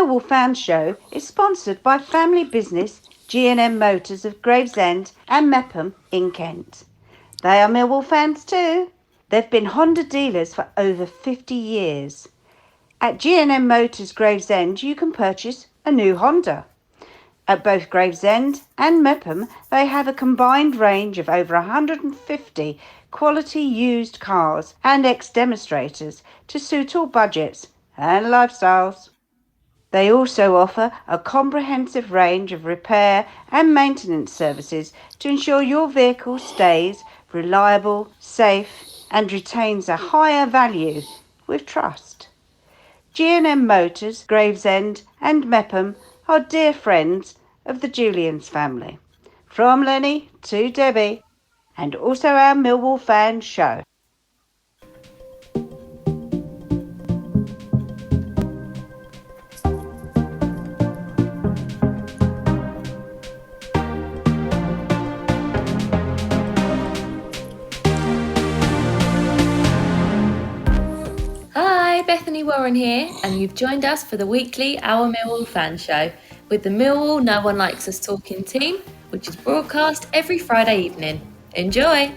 Millwall Fan Show is sponsored by family business G&M Motors of Gravesend and Meopham in Kent. They are Millwall fans too. They've been Honda dealers for over 50 years. At G&M Motors Gravesend you can purchase a new Honda. At both Gravesend and Meopham they have a combined range of over 150 quality used cars and ex-demonstrators to suit all budgets and lifestyles. They also offer a comprehensive range of repair and maintenance services to ensure your vehicle stays reliable, safe and retains a higher value with trust. G&M Motors, Gravesend and Meopham are dear friends of the Julians family. From Lenny to Debbie, and also our Millwall Fan Show. Hi, Bethany Warren here, and you've joined us for the weekly Our Millwall Fan Show with the Millwall No One Likes Us Talking team, which is broadcast every Friday evening. Enjoy!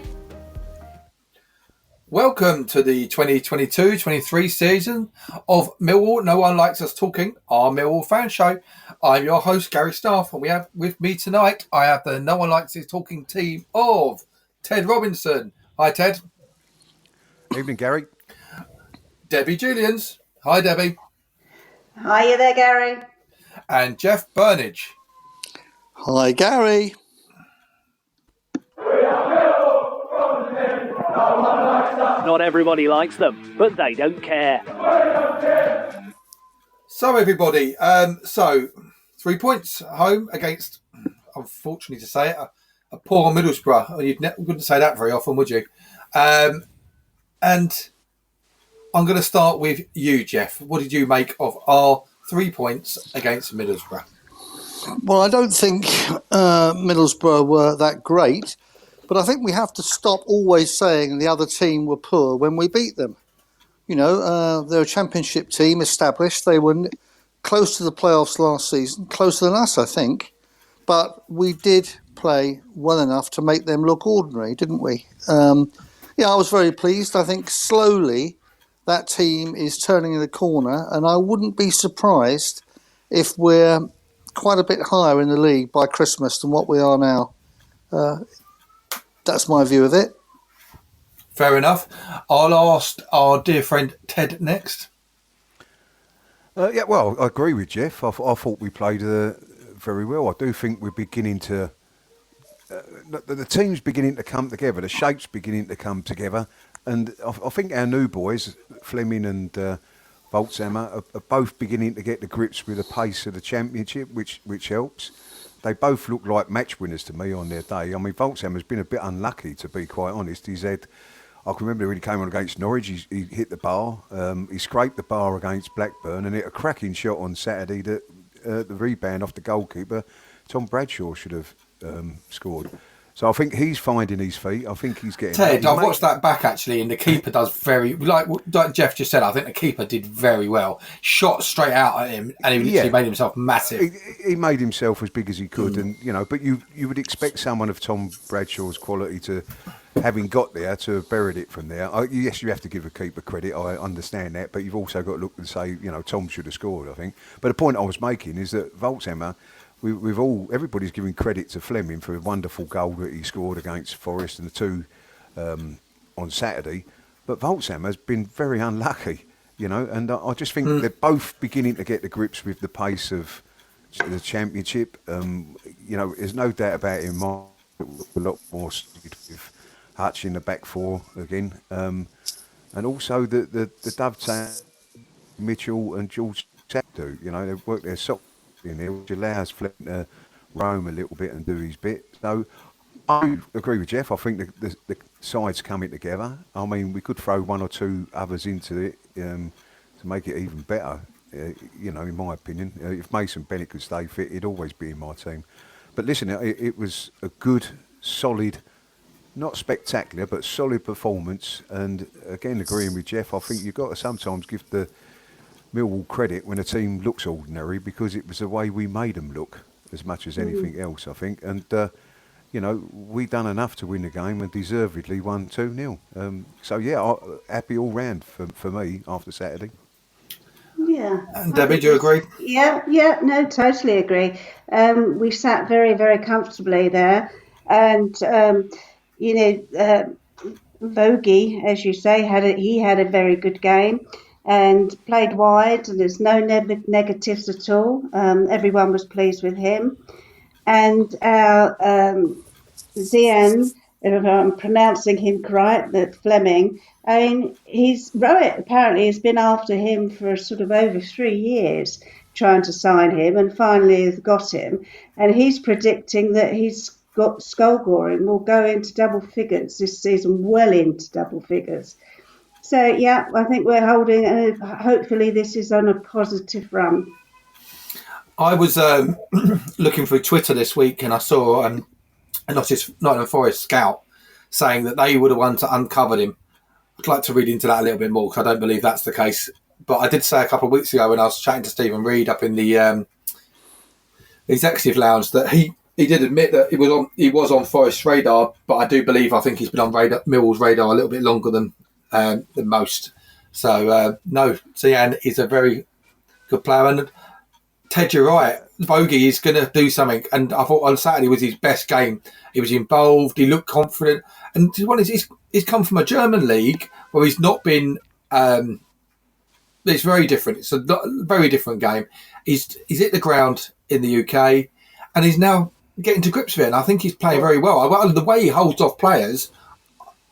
Welcome to the 2022-23 season of Millwall No One Likes Us Talking, our Millwall Fan Show. I'm your host, Gary Staff, and we have with me tonight, I have the No One Likes Us Talking team of Ted Robinson. Hi, Ted. Evening, Gary. Debbie Julians. Hi, Debbie. Hiya there, Gary. And Jeff Burnage. Hi, Gary. Not everybody likes them, but they don't care. So, everybody, 3 points at home against, unfortunately to say it, a poor Middlesbrough. You wouldn't say that very often, would you? And I'm going to start with you, Jeff. What did you make of our 3 points against Middlesbrough? Well, I don't think Middlesbrough were that great, but I think we have to stop always saying the other team were poor when we beat them. You know, they're a championship team, established. They were close to the playoffs last season, closer than us, I think. But we did play well enough to make them look ordinary, didn't we? I was very pleased. I think slowly that team is turning the corner, and I wouldn't be surprised if we're quite a bit higher in the league by Christmas than what we are now. That's my view of it. Fair enough. I'll ask our dear friend Ted next. I agree with Jeff. I thought we played very well. I do think we're beginning to... the team's beginning to come together. The shape's beginning to come together. And I think our new boys, Fleming and Voltshammer, are both beginning to get the grips with the pace of the championship, which helps. They both look like match winners to me on their day. I mean, Voltshammer's been a bit unlucky, to be quite honest. I can remember when he came on against Norwich, he hit the bar. He scraped the bar against Blackburn and hit a cracking shot on Saturday that the rebound off the goalkeeper, Tom Bradshaw, should have scored. So I think he's finding his feet. I think he's getting... Ted, I've watched that back actually, and the keeper does like Jeff just said, I think the keeper did very well. Shot straight out at him, and he literally made himself massive. He made himself as big as he could, and but you would expect someone of Tom Bradshaw's quality to, having got there, to have buried it from there. Yes, you have to give a keeper credit, I understand that, but you've also got to look and say, Tom should have scored, I think. But the point I was making is that Voltshammer... everybody's giving credit to Fleming for a wonderful goal that he scored against Forest and the two on Saturday. But Voltshammer's been very unlucky, and I just think they're both beginning to get the grips with the pace of the championship. There's no doubt about him. A lot more with Hutch in the back four again, and also the dovetail Mitchell and George do. They've worked their socks in there, which allows Fleming to roam a little bit and do his bit. So I agree with Jeff. I think the side's coming together. I mean, we could throw one or two others into it to make it even better. In my opinion, if Mason Bennett could stay fit, he'd always be in my team. But listen, it was a good, solid, not spectacular, but solid performance. And again, agreeing with Jeff, I think you've got to sometimes give the Millwall credit when a team looks ordinary, because it was the way we made them look as much as anything else, I think. And, we done enough to win the game and deservedly won 2-0. So, yeah, happy all round for me after Saturday. Yeah. And Debbie, do you agree? Yeah, no, totally agree. We sat very, very comfortably there. And, Vogie, as you say, he had a very good game and played wide, and there's no negatives at all. Everyone was pleased with him. And our Zian, if I'm pronouncing him correct, that Fleming, I mean, Rowett apparently has been after him for sort of over 3 years, trying to sign him, and finally has got him. And he's predicting that he's got Skullgoring will go into double figures this season, well into double figures. So, yeah, I think we're holding, and hopefully this is on a positive run. I was looking through Twitter this week, and I saw a Nottingham Forest scout saying that they were the ones that uncovered him. I'd like to read into that a little bit more, because I don't believe that's the case. But I did say a couple of weeks ago when I was chatting to Stephen Reed up in the executive lounge that he did admit that he was on Forest's radar, but I think he's been on Millwall's radar a little bit longer than most. So no, Zian is a very good player, and Ted, you're right. Vogie is going to do something, and I thought on Saturday was his best game. He was involved. He looked confident, and to be honest, he's come from a German league where he's not been. It's very different. It's a very different game. He's hit the ground in the UK, and he's now getting to grips with it. And I think he's playing very well. The way he holds off players,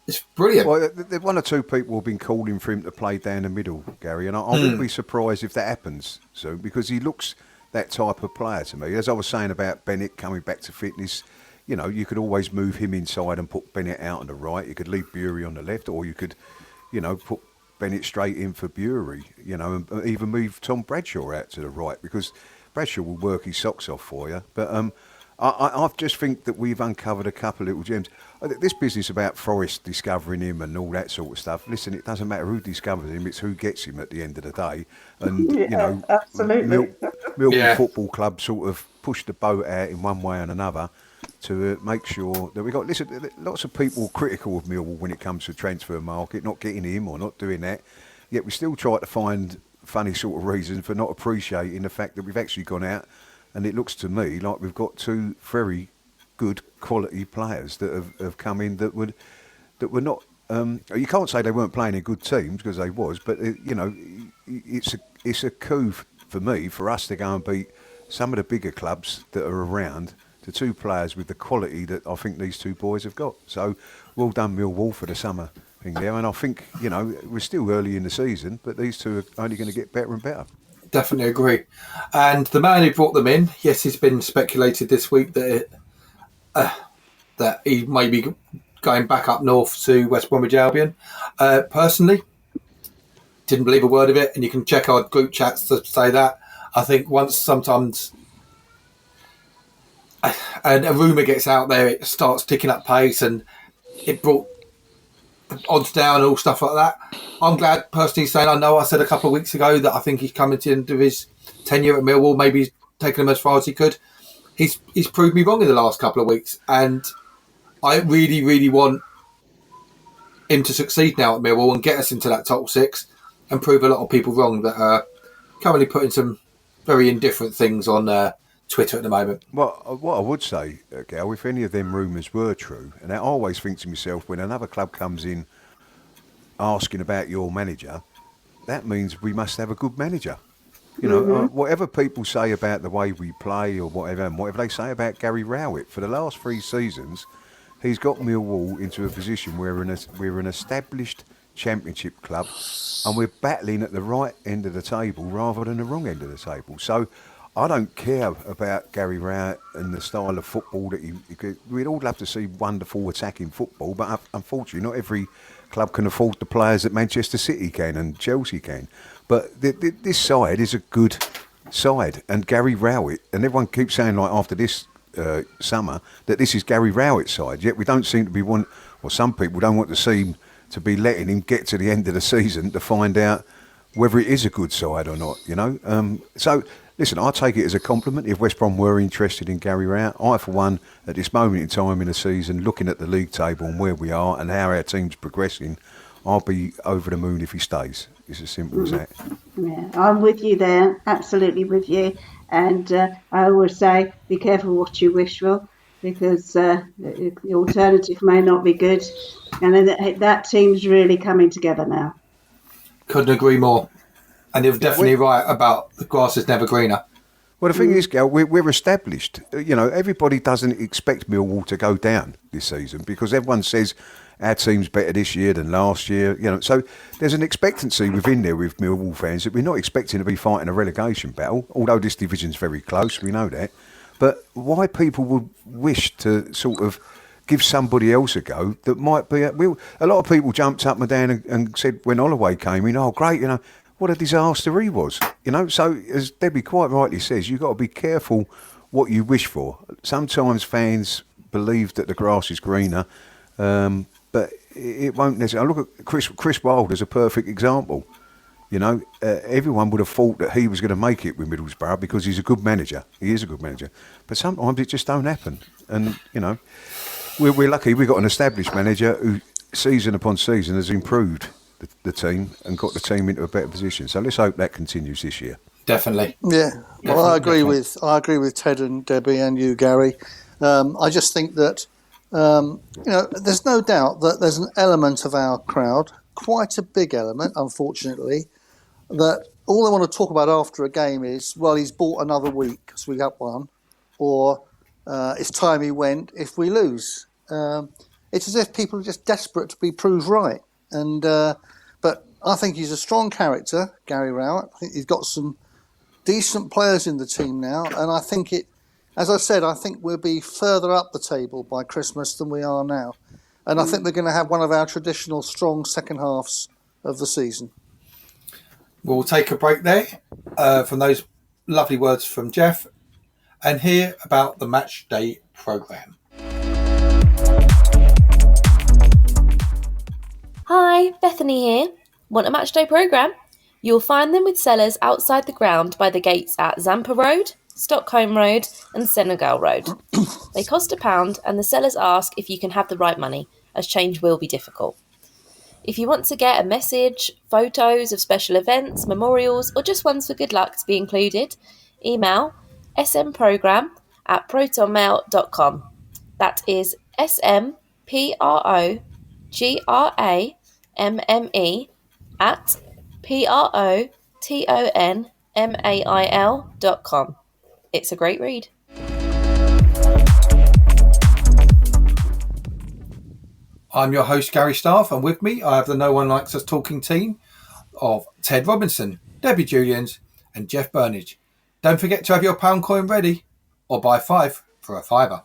it's brilliant. Well, one or two people have been calling for him to play down the middle, Gary, and I wouldn't be surprised if that happens soon, because he looks that type of player to me. As I was saying about Bennett coming back to fitness, you could always move him inside and put Bennett out on the right. You could leave Bury on the left, or you could, put Bennett straight in for Bury, and even move Tom Bradshaw out to the right, because Bradshaw will work his socks off for you. But I just think that we've uncovered a couple of little gems. This business about Forest discovering him and all that sort of stuff, listen, it doesn't matter who discovers him, it's who gets him at the end of the day. And, absolutely. Millwall Football Club sort of pushed the boat out in one way and another to make sure that we got... Listen, lots of people critical of Millwall when it comes to transfer market, not getting him or not doing that, yet we still try to find funny sort of reasons for not appreciating the fact that we've actually gone out, and it looks to me like we've got two very good quality players that have come in that were not. You can't say they weren't playing in good teams, because they was, but it's a coup for me for us to go and beat some of the bigger clubs that are around, to two players with the quality that I think these two boys have got. So well done Millwall for the summer thing there, and I think we're still early in the season, but these two are only going to get better and better. Definitely agree. And the man who brought them in, yes, it's been speculated this week that he may be going back up north to West Bromwich Albion. Personally, didn't believe a word of it, and you can check our group chats to say that. I think sometimes a rumour gets out there, it starts ticking up pace, and it brought odds down, all stuff like that. I'm glad, personally, saying I said a couple of weeks ago that I think he's coming to the end of his tenure at Millwall, maybe he's taken him as far as he could. He's proved me wrong in the last couple of weeks, and I really, really want him to succeed now at Millwall and get us into that top six and prove a lot of people wrong that are currently putting some very indifferent things on Twitter at the moment. Well, what I would say, Gal, if any of them rumours were true, and I always think to myself, when another club comes in asking about your manager, that means we must have a good manager. Whatever people say about the way we play or whatever, and whatever they say about Gary Rowett, for the last 3 seasons, he's got Millwall into a position where we're an established championship club, and we're battling at the right end of the table rather than the wrong end of the table. So I don't care about Gary Rowett and the style of football that we'd all love to see wonderful attacking football, but unfortunately not every club can afford the players that Manchester City can and Chelsea can. But this side is a good side, and Gary Rowett, and everyone keeps saying like after this summer that this is Gary Rowett's side, yet we don't seem to be some people don't want to seem to be letting him get to the end of the season to find out whether it is a good side or not, you know. So, listen, I take it as a compliment if West Brom were interested in Gary Rowett. I, for one, at this moment in time in the season, looking at the league table and where we are and how our team's progressing, I'll be over the moon if he stays. It's as simple as that. Yeah, I'm with you there, absolutely with you. And I always say, be careful what you wish for, because the alternative may not be good. And that team's really coming together now. Couldn't agree more. And you're definitely right about the grass is never greener. Well, the thing is, Gal, we're established. You know, everybody doesn't expect Millwall to go down this season because everyone says our team's better this year than last year. You know, so there's an expectancy within there with Millwall fans that we're not expecting to be fighting a relegation battle. Although this division's very close, we know that. But why people would wish to sort of give somebody else a go that might be... A lot of people jumped up and down and said when Holloway came in, oh, great, you know, what a disaster he was. You know, so as Debbie quite rightly says, you've got to be careful what you wish for. Sometimes fans believe that the grass is greener, but it won't necessarily... Look at Chris Wilde as a perfect example. You know, everyone would have thought that he was going to make it with Middlesbrough because he's a good manager. He is a good manager. But sometimes it just don't happen. And, you know, we're lucky we've got an established manager who season upon season has improved the team and got the team into a better position. So let's hope that continues this year. Definitely. Yeah, well, I agree with Ted and Debbie and you, Gary. I just think that you know, there's no doubt that there's an element of our crowd, quite a big element, unfortunately, that all they want to talk about after a game is, well, he's bought another week because we got one, or it's time he went if we lose. It's as if people are just desperate to be proved right. And but I think he's a strong character, Gary Rowett. I think he's got some decent players in the team now, and I think as I said, I think we'll be further up the table by Christmas than we are now. And I think we're going to have one of our traditional strong second halves of the season. We'll take a break there from those lovely words from Jeff and hear about the match day programme. Hi, Bethany here. Want a match day programme? You'll find them with sellers outside the ground by the gates at Zampa Road, Stockholm Road and Senegal Road. They cost £1 and the sellers ask if you can have the right money, as change will be difficult. If you want to get a message, photos of special events, memorials, or just ones for good luck to be included, email smprogram@protonmail.com. That is smprogramme@protonmail.com. It's a great read. I'm your host, Gary Staff, and with me I have the No One Likes Us Talking team of Ted Robinson, Debbie Julians and Jeff Burnage. Don't forget to have your pound coin ready, or buy 5 for a fiver.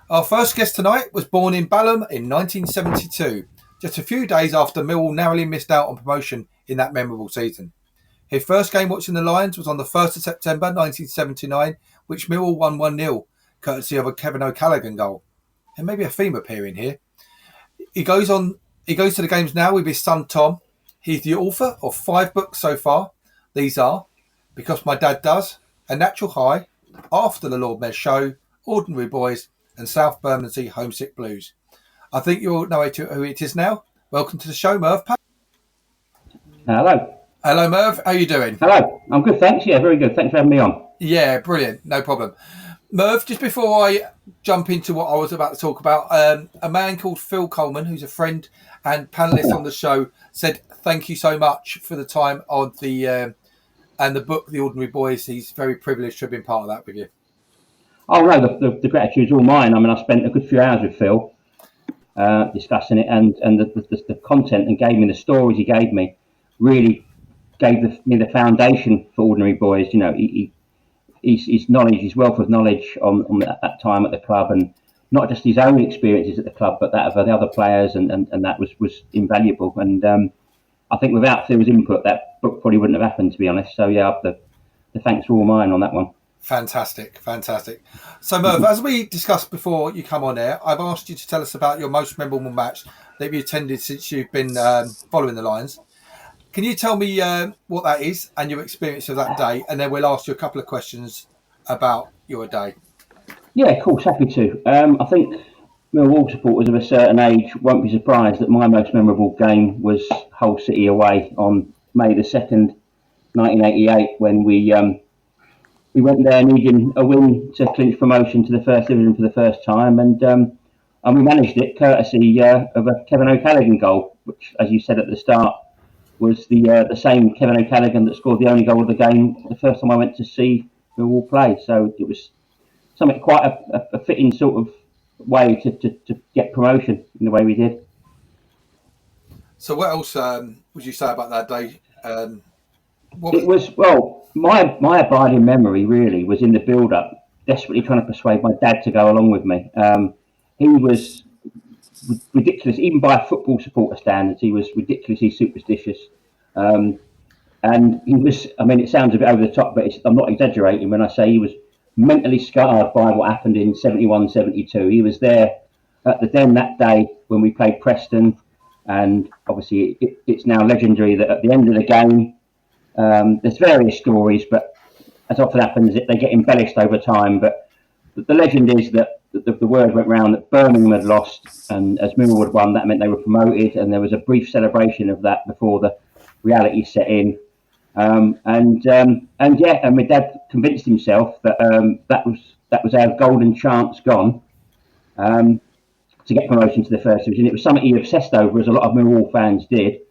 Our first guest tonight was born in Balham in 1972, just a few days after Millwall narrowly missed out on promotion in that memorable season. His first game watching the Lions was on the 1st of September 1979, which Millwall won 1-0, courtesy of a Kevin O'Callaghan goal. And maybe a theme appearing here. He goes to the games now with his son Tom. He's the author of 5 books so far. These are Because My Dad Does, A Natural High, After the Lord Mayor's Show, Ordinary Boys, and South Bermondsey Homesick Blues. I think you all know who it is now. Welcome to the show, Merv Payne. Hello. Hello, Merv. How are you doing? Hello. I'm good, thanks. Yeah, very good. Thanks for having me on. Yeah, brilliant. No problem. Merv, just before I jump into what I was about to talk about, a man called Phil Coleman, who's a friend and panellist on the show, said thank you so much for the time on the and the book, The Ordinary Boys. He's very privileged to have been part of that with you. Oh, no, the gratitude's all mine. I mean, I spent a good few hours with Phil discussing it, and the content and gave me the stories he gave me really gave me the foundation for Ordinary Boys. You know, his knowledge, his wealth of knowledge on that time at the club, and not just his own experiences at the club, but that of the other players, and that was invaluable. And I think without Phil's input, that book probably wouldn't have happened, to be honest. So yeah, the thanks are all mine on that one. Fantastic. So Merv, as we discussed before you come on air, I've asked you to tell us about your most memorable match that you attended since you've been following the Lions. Can you tell me what that is and your experience of that day? And then we'll ask you a couple of questions about your day. Yeah, of course, happy to. I think Millwall supporters of a certain age won't be surprised that my most memorable game was Hull City away on May the 2nd, 1988, when we went there needing a win to clinch promotion to the first division for the first time, and we managed it courtesy of a Kevin O'Callaghan goal, which, as you said at the start, was the same Kevin O'Callaghan that scored the only goal of the game the first time I went to see Millwall play. So it was something quite a fitting sort of way to get promotion in the way we did. So what else would you say about that day? It was, well, my abiding memory really was in the build-up, desperately trying to persuade my dad to go along with me. He was ridiculous, even by football supporter standards. He was ridiculously superstitious. And he was, I mean, it sounds a bit over the top, but I'm not exaggerating when I say he was mentally scarred by what happened in 71, 72. He was there at the Den that day when we played Preston. And obviously, it's now legendary that at the end of the game, there's various stories, but as often happens, they get embellished over time. But the legend is that the word went round that Birmingham had lost, and as Millwall had won, that meant they were promoted. And there was a brief celebration of that before the reality set in. And my dad convinced himself that that was our golden chance gone to get promotion to the first division. It was something he obsessed over, as a lot of Millwall fans did.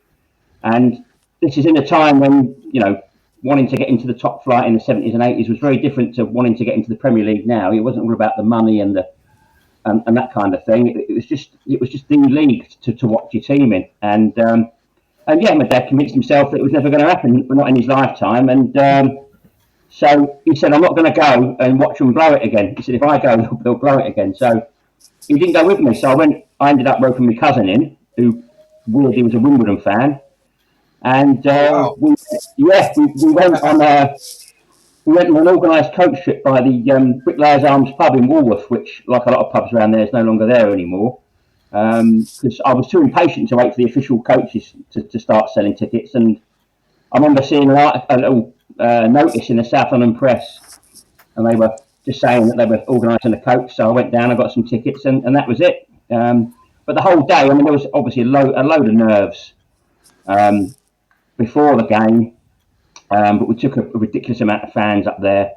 And this is in a time when, you know, wanting to get into the top flight in the 70s and 80s was very different to wanting to get into the Premier League now. It wasn't all about the money and that kind of thing. It was just the league to watch your team in. And yeah, my dad convinced himself that it was never going to happen, but not in his lifetime. And so he said, I'm not going to go and watch them blow it again. He said, if I go, they'll blow it again. So he didn't go with me. So I ended up roping my cousin in, who weirdly was a Wimbledon fan. And we went on an organised coach trip by the Bricklayers Arms pub in Walworth, which, like a lot of pubs around there, is no longer there anymore. Because I was too impatient to wait for the official coaches to start selling tickets. And I remember seeing a little notice in the South London Press, and they were just saying that they were organising a coach. So I went down, I got some tickets, and that was it. But the whole day, I mean, there was obviously a load of nerves before the game, but we took a ridiculous amount of fans up there.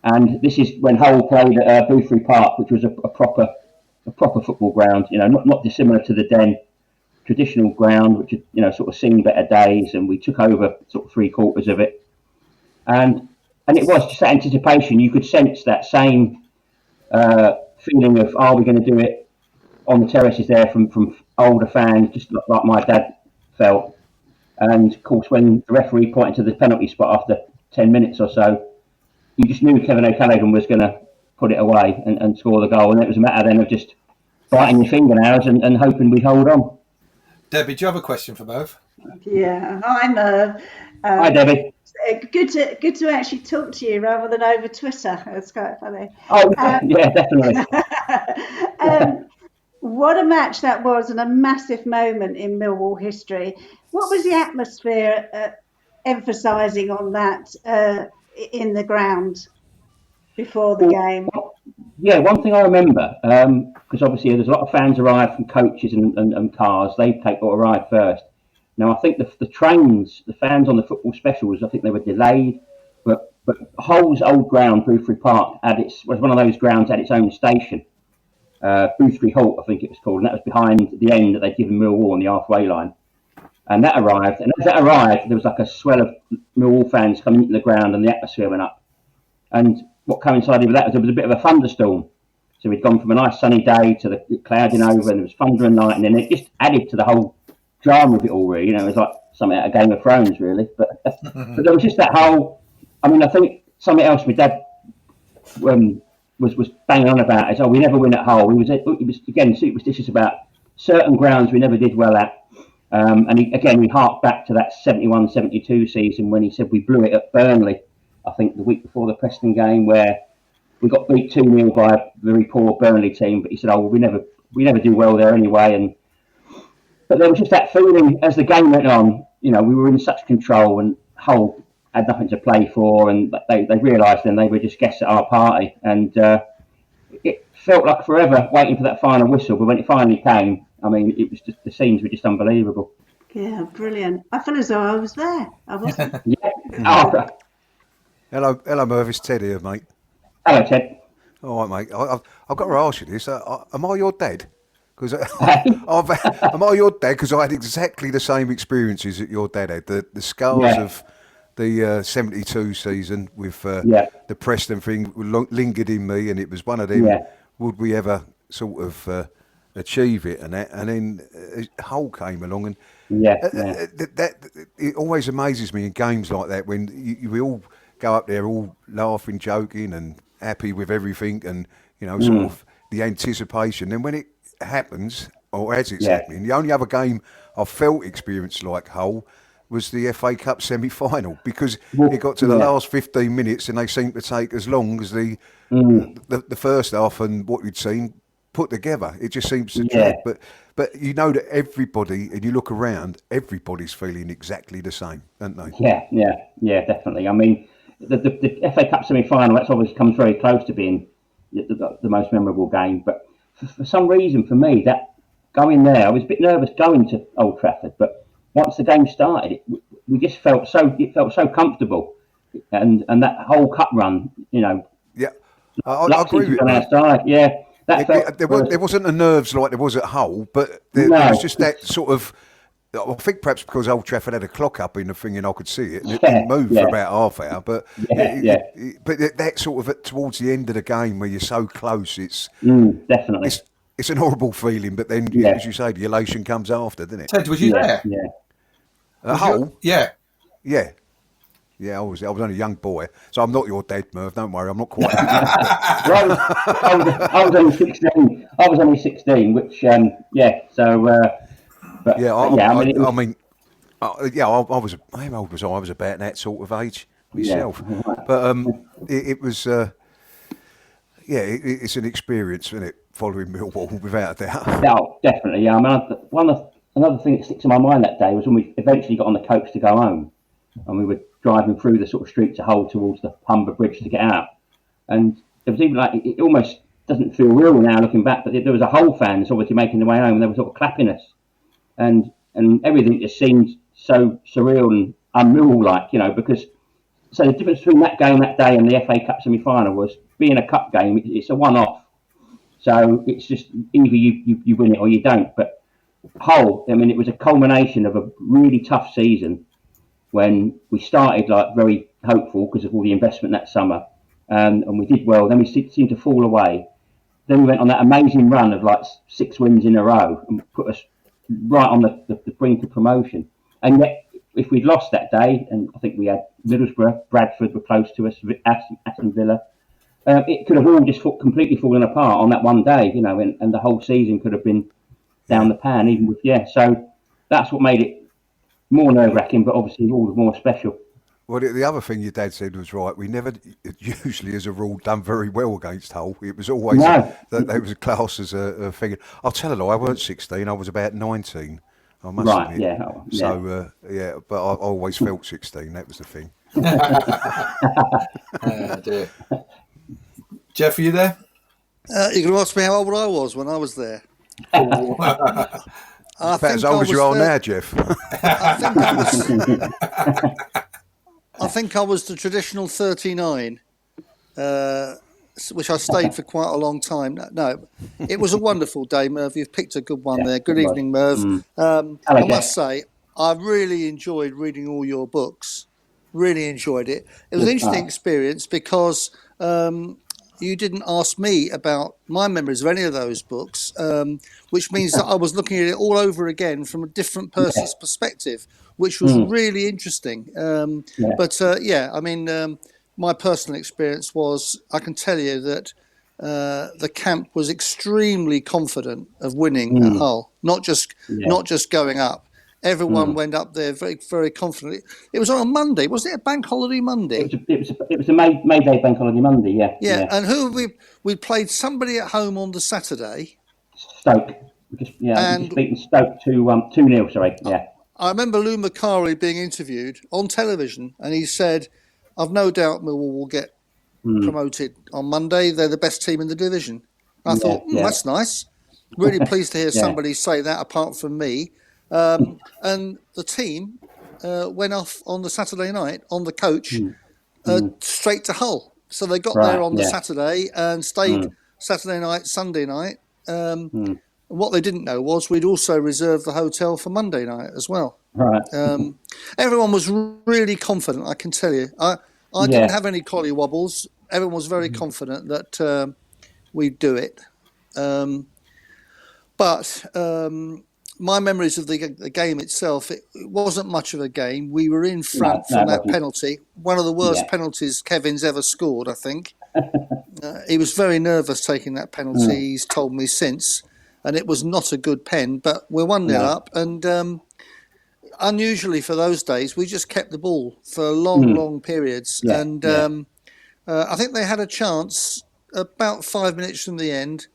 And this is when Hull played at Boothby Park, which was a proper football ground, you know, not dissimilar to the Den, traditional ground, which had, you know, sort of seen better days, and we took over sort of 3/4 of it. And it was just that anticipation. You could sense that same feeling of, are we going to do it on the terraces there from older fans, just like my dad felt. And of course, when the referee pointed to the penalty spot after 10 minutes or so, you just knew Kevin O'Callaghan was going to put it away and score the goal. And it was a matter then of just biting your fingernails and hoping we'd hold on. Debbie, do you have a question for Merv? Yeah. Hi, Merv. Hi, Debbie. Good to actually talk to you rather than over Twitter. It's quite funny. Oh, yeah, definitely. What a match that was, and a massive moment in Millwall history. What was the atmosphere emphasising on that in the ground before the game? Yeah, one thing I remember, because obviously there's a lot of fans arrived from coaches and cars. They take what arrived first. Now, I think the trains, the fans on the football specials, I think they were delayed. But Hull's old ground, Boothby Park, was one of those grounds, had its own station. Boothby Halt, I think it was called, and that was behind the end that they'd given Millwall on the halfway line. And that arrived, and as that arrived, there was like a swell of Millwall fans coming into the ground, and the atmosphere went up. And what coincided with that was there was a bit of a thunderstorm. So we'd gone from a nice sunny day to the clouding over, and there was thunder and lightning, and it just added to the whole drama of it all, really. You know, it was like something out of Game of Thrones, really. But there was just that whole, I mean, I think something else my dad was banging on about is, we never win at Hull. He was again superstitious about certain grounds we never did well at. And he harked back to that 71-72 season when he said we blew it at Burnley, I think the week before the Preston game, where we got beat 2-0 by a very poor Burnley team. But he said, we never do well there anyway. But there was just that feeling as the game went on, we were in such control, and Hull had nothing to play for, and they realised then they were just guests at our party, and it felt like forever waiting for that final whistle. But when it finally came, I mean, it was just, the scenes were just unbelievable. Yeah, brilliant. I feel as though I was there. I wasn't. Yeah. Hello, Merv. It's Ted here, mate. Hello, Ted. All right, mate. I've got to ask you this. Am I your dad? Because am I your dad? Because I had exactly the same experiences that your dad had. The scars of the 72 season with the Preston thing lingered in me, and it was one of them. Would we ever sort of achieve it and that? And then Hull came along, and that it always amazes me in games like that when we all go up there all laughing, joking, and happy with everything, and sort of the anticipation. Then when it happens, or as it's happening, the only other game I felt experienced like Hull was the FA Cup semi-final, because it got to the last 15 minutes and they seemed to take as long as the first half and what you'd seen put together. It just seems to drag. But that everybody, and you look around, everybody's feeling exactly the same, don't they? Yeah, definitely. I mean, the FA Cup semi-final, that's obviously comes very close to being the most memorable game, but for some reason, for me, that going there, I was a bit nervous going to Old Trafford, but once the game started, we just felt so comfortable, and that whole cup run, I agree with on our side. There wasn't the nerves like there was at Hull, but there was just that sort of. I think perhaps because Old Trafford had a clock up in the thing and I could see it, and it didn't move for about half hour. But but that sort of towards the end of the game where you're so close, it's definitely it's an horrible feeling. But then, as you say, the elation comes after, doesn't it? Ted, was you there? Hull? Yeah. I was only a young boy, so I'm not your dad, Merv. Don't worry, I'm not quite. I was only 16. I was only 16, which so. But, I mean, how old was I? I was about that sort of age myself. But it was, it's an experience, isn't it, following Millwall, without a doubt. No, definitely. I mean, another thing that sticks in my mind that day was when we eventually got on the coach to go home, and we were driving through the sort of streets of Hull towards the Humber Bridge to get out, and it was even like it almost doesn't feel real now looking back, but there was a Hull fans obviously making their way home, and they were sort of clapping us. And everything just seemed so surreal and un-Millwall-like, because so the difference between that game that day and the FA Cup semi-final was being a cup game, it's a one-off. So it's just either you win it or you don't. But Hull, I mean, it was a culmination of a really tough season when we started like very hopeful because of all the investment that summer, and we did well. Then we seemed to fall away. Then we went on that amazing run of like 6 wins in a row and put us right on the brink of promotion. And yet, if we'd lost that day, and I think we had Middlesbrough, Bradford were close to us, Aston Villa, it could have all just completely fallen apart on that one day, and the whole season could have been down the pan, even with, so that's what made it more nerve-wracking, but obviously all the more special. Well, the other thing your dad said was right. We never, usually as a rule, done very well against Hull. It was always that they was classed as a figure. I'll tell a lie. I weren't 16. I was about 19. I must admit. So but I always felt 16. That was the thing. Dear. Jeff, are you there? You're going to ask me how old I was when I was there. About as old as you are now, Jeff. I think I was the traditional 39, which I stayed for quite a long time. No, it was a wonderful day, Merv. You've picked a good one there. Good evening, Merv. I must say, I really enjoyed reading all your books. Really enjoyed it. It was an interesting experience because you didn't ask me about my memories of any of those books, which means that I was looking at it all over again from a different person's perspective, which was really interesting. I mean, my personal experience was, I can tell you that the camp was extremely confident of winning at Hull, not just going up. Everyone went up there very, very confidently. It was on a Monday, wasn't it? A bank holiday Monday. It was a May Day bank holiday Monday. Yeah. And who we played somebody at home on the Saturday. Stoke. We just beaten Stoke 2-0. Sorry. Yeah. I remember Lou Macari being interviewed on television, and he said, "I've no doubt Millwall will get promoted on Monday. They're the best team in the division." I thought, that's nice. Really pleased to hear somebody say that apart from me. And the team went off on the Saturday night on the coach straight to Hull. So they got there on the Saturday and stayed Saturday night, Sunday night. What they didn't know was we'd also reserved the hotel for Monday night as well. Right. Everyone was really confident, I can tell you. I didn't have any collywobbles. Everyone was very confident that we'd do it. But my memories of the game itself, it wasn't much of a game. We were in front from that penalty. One of the worst penalties Kevin's ever scored, I think. He was very nervous taking that penalty, he's told me since. And it was not a good pen, but we're 1-0 up. And unusually for those days, we just kept the ball for long periods. And I think they had a chance about 5 minutes from the end.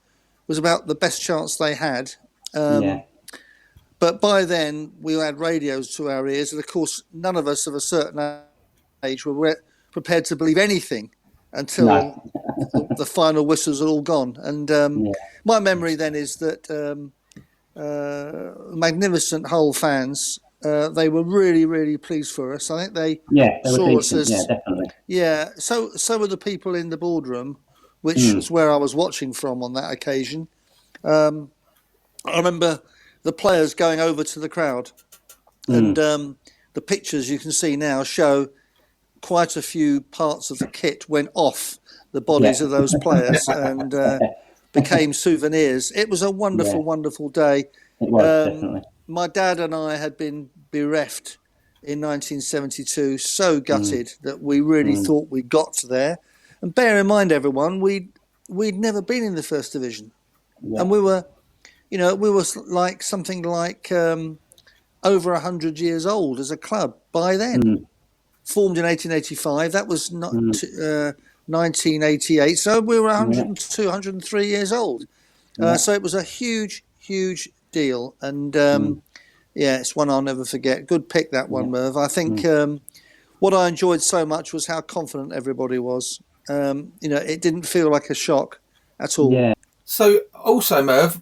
Was about the best chance they had. But by then, we had radios to our ears. And, of course, none of us of a certain age were prepared to believe anything until the final whistles are all gone. And my memory then is that magnificent Hull fans, they were really, really pleased for us. I think they saw us as... definitely. Yeah, so were the people in the boardroom, which is where I was watching from on that occasion. I remember the players going over to the crowd, and the pictures you can see now show quite a few parts of the kit went off the bodies of those players and became souvenirs. It was a wonderful, wonderful day. It was, definitely. My dad and I had been bereft in 1972, so gutted that we really thought we got there. And bear in mind, everyone, we'd never been in the First Division, and we were like something like over 100 years old as a club by then. Formed in 1885, that was not 1988, so we were 102, 103 years old. So it was a huge, huge deal, and it's one I'll never forget. Good pick, that one, Merv. I think what I enjoyed so much was how confident everybody was. It didn't feel like a shock at all. Yeah. So also, Merv,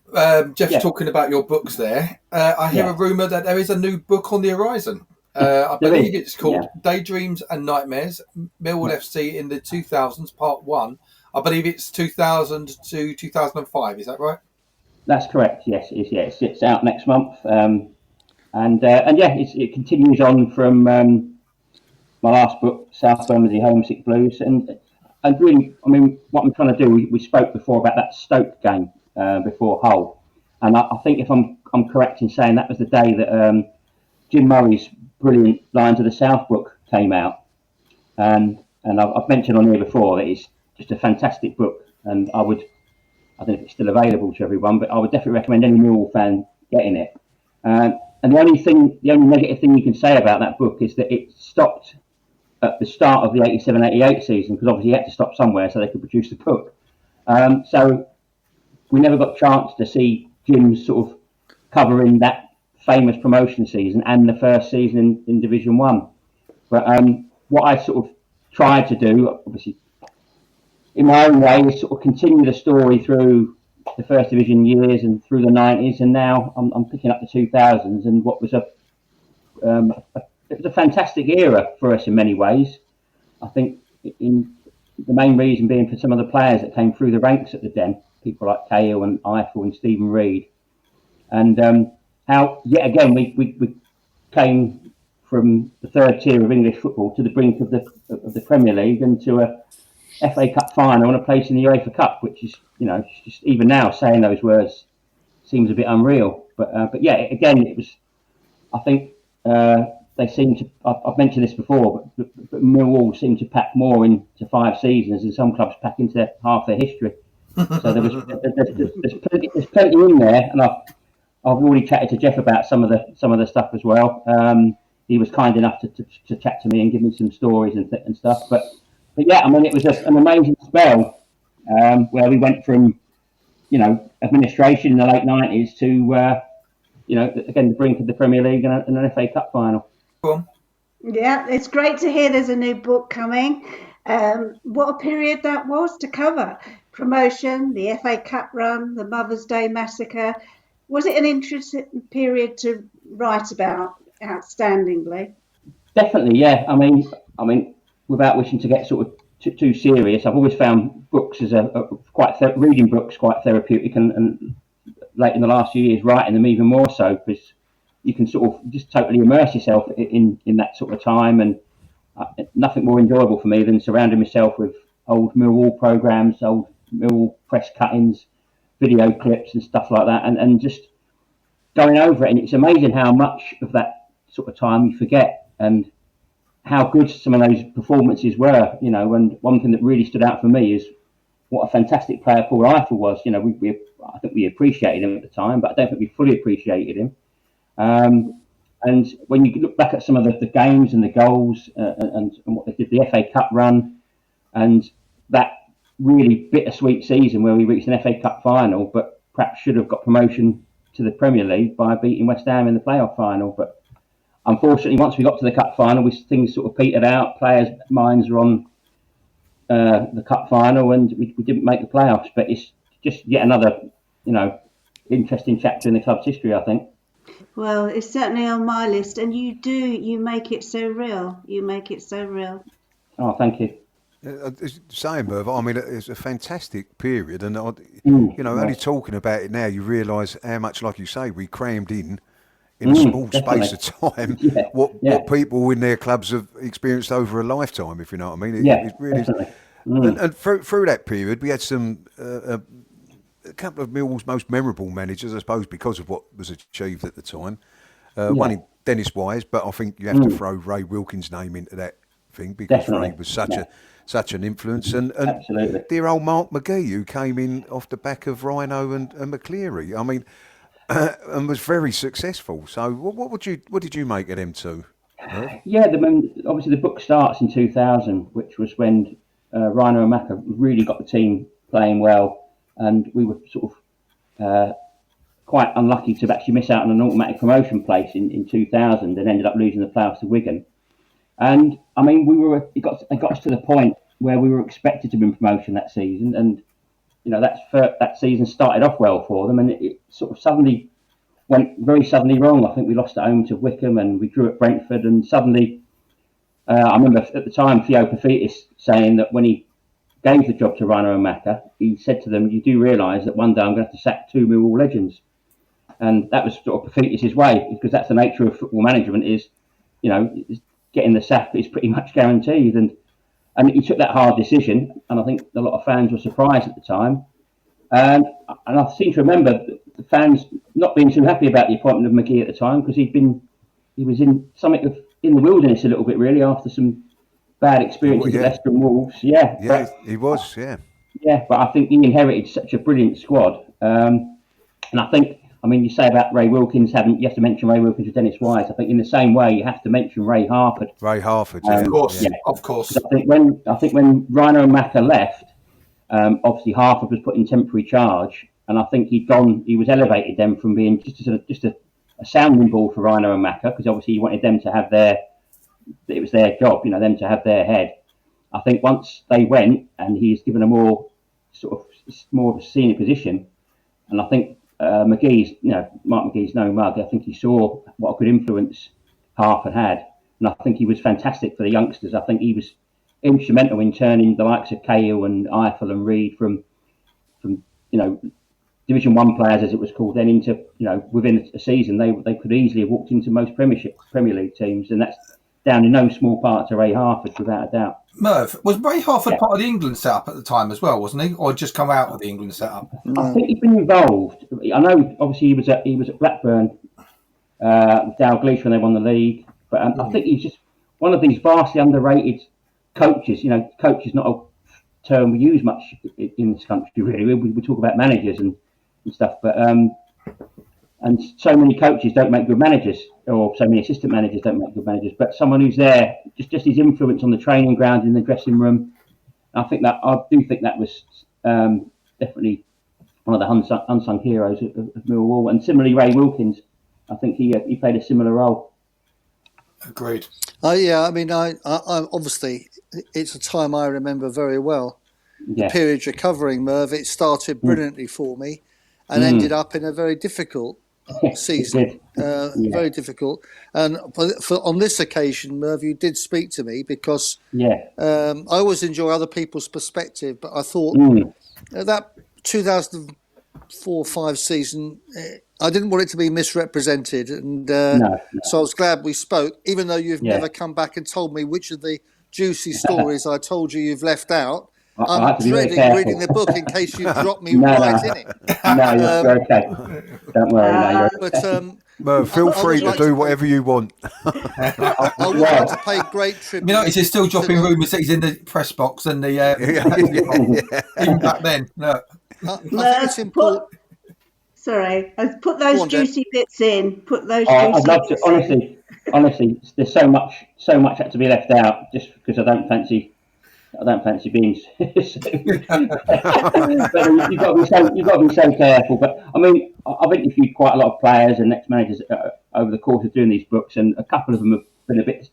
Jeff talking about your books there, I hear a rumour that there is a new book on the horizon. I believe it's called Daydreams and Nightmares, Millwall FC in the 2000s, Part 1. I believe it's 2000 to 2005, is that right? That's correct, yes. It's out next month. It continues on from my last book, South Bermondsey Homesick Blues. And really, I mean, what I'm trying to do, we spoke before about that Stoke game before Hull. And I think if I'm correct in saying that was the day that Jim Murray's brilliant Lions of the South book came out. And I've mentioned on here before that it's just a fantastic book. And I don't know if it's still available to everyone, but I would definitely recommend any Millwall fan getting it. And the only negative thing you can say about that book is that it stopped at the start of the 87-88 season, because obviously you had to stop somewhere so they could produce the book. So we never got a chance to see Jim sort of covering that famous promotion season and the first season in Division 1. But what I sort of tried to do, obviously, in my own way, is sort of continue the story through the First Division years and through the 90s, and now I'm picking up the 2000s, and what was it was a fantastic era for us in many ways. I think in the main reason being for some of the players that came through the ranks at the Den, people like Cahill and Eiffel and Stephen Reid, and how yet again we came from the third tier of English football to the brink of the Premier League and to a FA Cup final and a place in the UEFA Cup, which is, just even now saying those words seems a bit unreal. But again, it was, I think they seem to, I've mentioned this before, but Millwall seemed to pack more into 5 seasons than some clubs pack into half their history. So there's plenty in there, and I've already chatted to Jeff about some of the stuff as well. He was kind enough to chat to me and give me some stories and stuff. But yeah, I mean, it was just an amazing spell where we went from, administration in the late 90s to again, the brink of the Premier League and an FA Cup final. Go on. Yeah, it's great to hear there's a new book coming. What a period that was to cover. Promotion, the FA Cup run, the Mother's Day massacre. Was it an interesting period to write about outstandingly? Definitely, yeah. I mean, without wishing to get sort of too serious, I've always found books as reading books quite therapeutic, and late in the last few years, writing them even more so, because you can sort of just totally immerse yourself in that sort of time, and nothing more enjoyable for me than surrounding myself with old Millwall programs, old Millwall press cuttings, video clips, and stuff like that, and just going over it. And it's amazing how much of that sort of time you forget, and how good some of those performances were. And one thing that really stood out for me is what a fantastic player Paul Eiffel was. I think we appreciated him at the time, but I don't think we fully appreciated him. And when you look back at some of the games and the goals and what they did, the FA Cup run, and that really bittersweet season where we reached an FA Cup final, but perhaps should have got promotion to the Premier League by beating West Ham in the playoff final. But unfortunately, once we got to the Cup final, things sort of petered out. Players' minds were on the Cup final, and we didn't make the playoffs. But it's just yet another, interesting chapter in the club's history, I think. Well, it's certainly on my list, and you make it so real. You make it so real. Oh, thank you. Same, Merv. I mean, it's a fantastic period, and only talking about it now, you realise how much, like you say, we crammed in a small definitely. space of time. Yeah, what people in their clubs have experienced over a lifetime, if you know what I mean. It really definitely. And through that period, we had some a couple of Millwall's most memorable managers, I suppose, because of what was achieved at the time. One in Dennis Wise, but I think you have to throw Ray Wilkins' name into that thing, because Definitely. Ray was such an influence. And Absolutely. dear old Mark McGee, who came in off the back of Rhino and McCleary. I mean, and was very successful. So what did you make of them two? Yeah, obviously the book starts in 2000, which was when Rhino and Macca really got the team playing well, and we were sort of quite unlucky to actually miss out on an automatic promotion place in 2000, and ended up losing the playoffs to Wigan. And I mean, it got us to the point where we were expected to win promotion that season, and that season started off well for them, and it sort of went very suddenly wrong. I think we lost at home to Wickham, and we drew at Brentford, and suddenly, I remember at the time Theo Pafitis saying that when he gave the job to Rhino and Macca, he said to them, "You do realise that one day I'm going to have to sack two Millwall legends," and that was sort of Pafitis' way, because that's the nature of football management. Is getting the sack is pretty much guaranteed, and he took that hard decision, and I think a lot of fans were surprised at the time. And I seem to remember the fans not being too happy about the appointment of McGee at the time, because he was in something in the wilderness a little bit, really, after some bad experiences at Leicester and Wolves. Yeah, he was. Yeah, but I think he inherited such a brilliant squad, and I think, I mean, you say about Ray Wilkins, you have to mention Ray Wilkins with Dennis Wise. I think in the same way you have to mention Ray Harford. Of course, of course. I think when Rhino and Macca left, obviously Harford was put in temporary charge, and I think he was elevated then from being just a sounding board for Rhino and Macca, because obviously he wanted them to have it was their job, them to have their head. I think once they went, and he's given a more of a senior position, and I think Mark McGee's no mug. I think he saw what a good influence Harford had, and I think he was fantastic for the youngsters. I think he was instrumental in turning the likes of Cahill and Eiffel and Reed from Division 1 players, as it was called then, into within a season they could easily have walked into most Premier League teams, and that's down in no small part to Ray Harford, without a doubt. Merv, was Ray Harford part of the England setup at the time as well, wasn't he, or just come out of the England setup? I think he'd been involved. I know, obviously, he was at Blackburn with Dalglish when they won the league, but I think he's just one of these vastly underrated coaches. Coach is not a term we use much in this country, really. We talk about managers and stuff, but and so many coaches don't make good managers, or so many assistant managers don't make good managers. But someone who's there, just his influence on the training ground, in the dressing room, I do think that was definitely one of the unsung heroes of Millwall. And similarly, Ray Wilkins, I think he played a similar role. Agreed. Yeah, I mean, I obviously, it's a time I remember very well. The Yeah. period you're covering, Merv, it started brilliantly for me and ended up in a very difficult season. Very difficult. And on this occasion, Merv, you did speak to me because I always enjoy other people's perspective, but I thought that 2004-05 season, I didn't want it to be misrepresented, and so I was glad we spoke, even though you've never come back and told me which of the juicy stories I told you you've left out. I'm dreading reading the book in case you drop me in it. No, you're okay. Don't worry. No, you're but Merv, feel free to do whatever you want. I would like to pay great tribute. You know, he's still dropping rumours that he's in the press box and the even back then. No. I think it's important. Put those juicy bits in. Put those juicy I'd love bits to. in. Honestly, there's so much had to be left out just because I don't fancy being. But you've got to be so careful. But I mean, I've interviewed quite a lot of players and ex-managers over the course of doing these books, and a couple of them have been a bit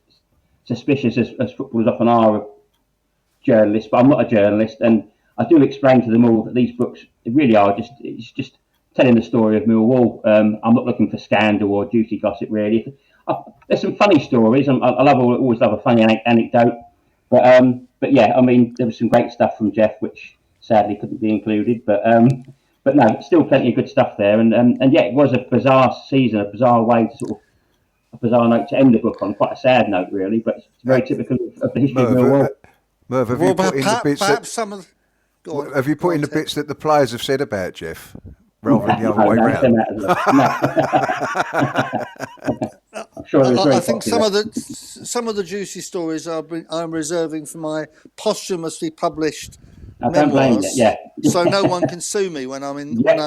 suspicious, as footballers often are, of journalists. But I'm not a journalist, and I do explain to them all that these books really are just telling the story of Millwall. I'm not looking for scandal or juicy gossip, really. There's some funny stories. I always love a funny anecdote. But yeah, I mean, there was some great stuff from Jeff, which sadly couldn't be included. But no, still plenty of good stuff there. And yeah, it was a bizarre season, a bizarre way to a bizarre note to end the book on. Quite a sad note, really, but it's very typical of the history of Millwall. Merv, have you put in the bits have you put in the bits that the players have said about Jeff, rather than the other way around? I think some of the juicy stories I'm reserving for my posthumously published memoirs. So no one can sue me when I'm dead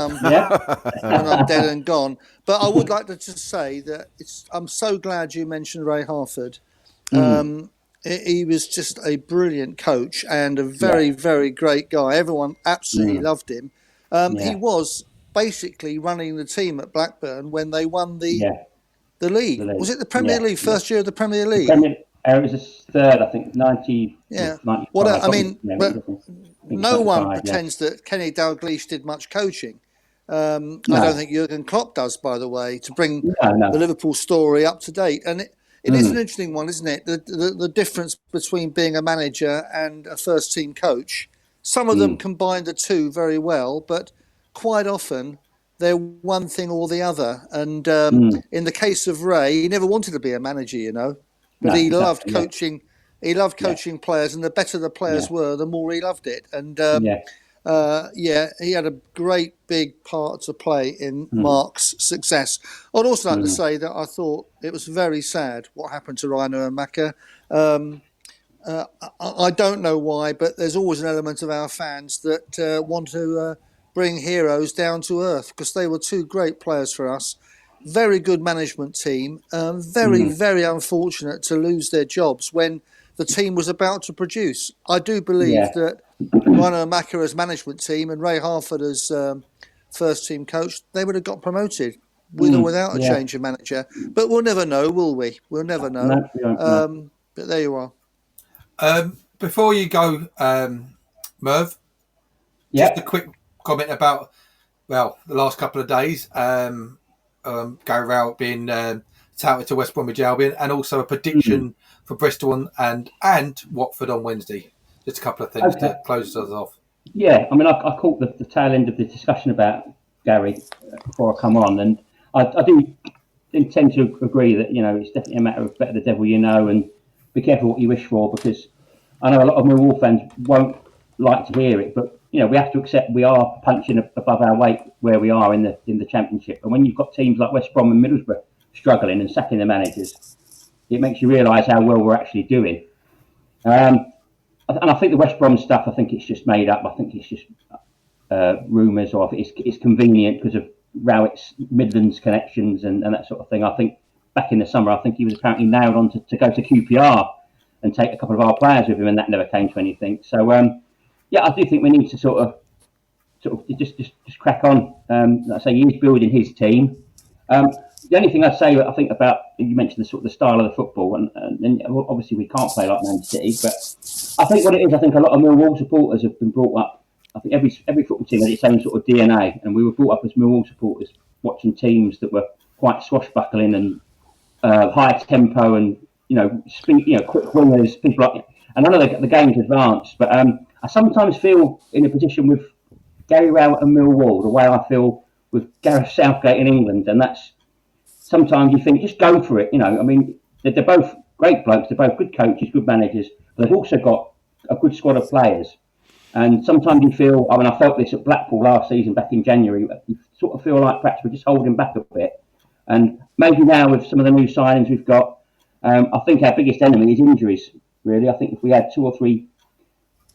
and gone. But I would like to just say that I'm so glad you mentioned Ray Harford. He was just a brilliant coach and a very, very great guy. Everyone absolutely loved him. He was basically running the team at Blackburn when they won the league. Was it the Premier League? First year of the Premier League? It was his third, I think, 90. Yeah. No one pretends that Kenny Dalglish did much coaching. I don't think Jurgen Klopp does, by the way, to bring the Liverpool story up to date. And it is an interesting one, isn't it? The difference between being a manager and a first team coach. Some of them combine the two very well, but quite often they're one thing or the other. And in the case of Ray, he never wanted to be a manager, but he loved coaching. He loved coaching players, and the better the players were, the more he loved it. And he had a great big part to play in Mark's success. I'd also like to say that I thought it was very sad what happened to Rhino and Macca. I don't know why, but there's always an element of our fans that want to bring heroes down to earth, because they were two great players for us. Very good management team. Very, very unfortunate to lose their jobs when the team was about to produce. I do believe that Rhino Macca as management team and Ray Harford as first team coach, they would have got promoted with or without a change of manager. But we'll never know, will we? We'll never know. But there you are. Before you go, Merv, just a quick comment about, the last couple of days. Gary Rowett being touted to West Bromwich Albion, and also a prediction for Bristol and Watford on Wednesday. Just a couple of things to close us off. Yeah, I mean, I caught the tail end of the discussion about Gary before I come on, and I do intend to agree that, it's definitely a matter of better the devil you know, and be careful what you wish for, because I know a lot of Millwall fans won't like to hear it, but we have to accept we are punching above our weight where we are in the Championship. And when you've got teams like West Brom and Middlesbrough struggling and sacking their managers, it makes you realise how well we're actually doing. And I think the West Brom stuff, I think it's just made up. I think it's just rumours, or it's convenient because of Rowett's Midlands connections and that sort of thing. I think back in the summer, I think he was apparently nailed on to go to QPR and take a couple of our players with him, and that never came to anything. So, I do think we need to sort of just crack on. Like I say, he's building his team. the only thing I'd say, I think, about, you mentioned the sort of the style of the football, and obviously we can't play like Man City, but I think what it is, I think a lot of Millwall supporters have been brought up. I think every football team had its own sort of DNA, and we were brought up as Millwall supporters, watching teams that were quite swashbuckling and high tempo, and speed, quick wingers, people like. And I know the game's advanced, but I sometimes feel in a position with Gary Rowett and Millwall the way I feel with Gareth Southgate in England, and that's sometimes you think just go for it. I mean, they're both great blokes, they're both good coaches, good managers, but they've also got a good squad of players. And sometimes you feel, I mean, I felt this at Blackpool last season back in January, you sort of feel like perhaps we're just holding back a bit. And maybe now with some of the new signings we've got, I think our biggest enemy is injuries, really. I think if we had 2 or 3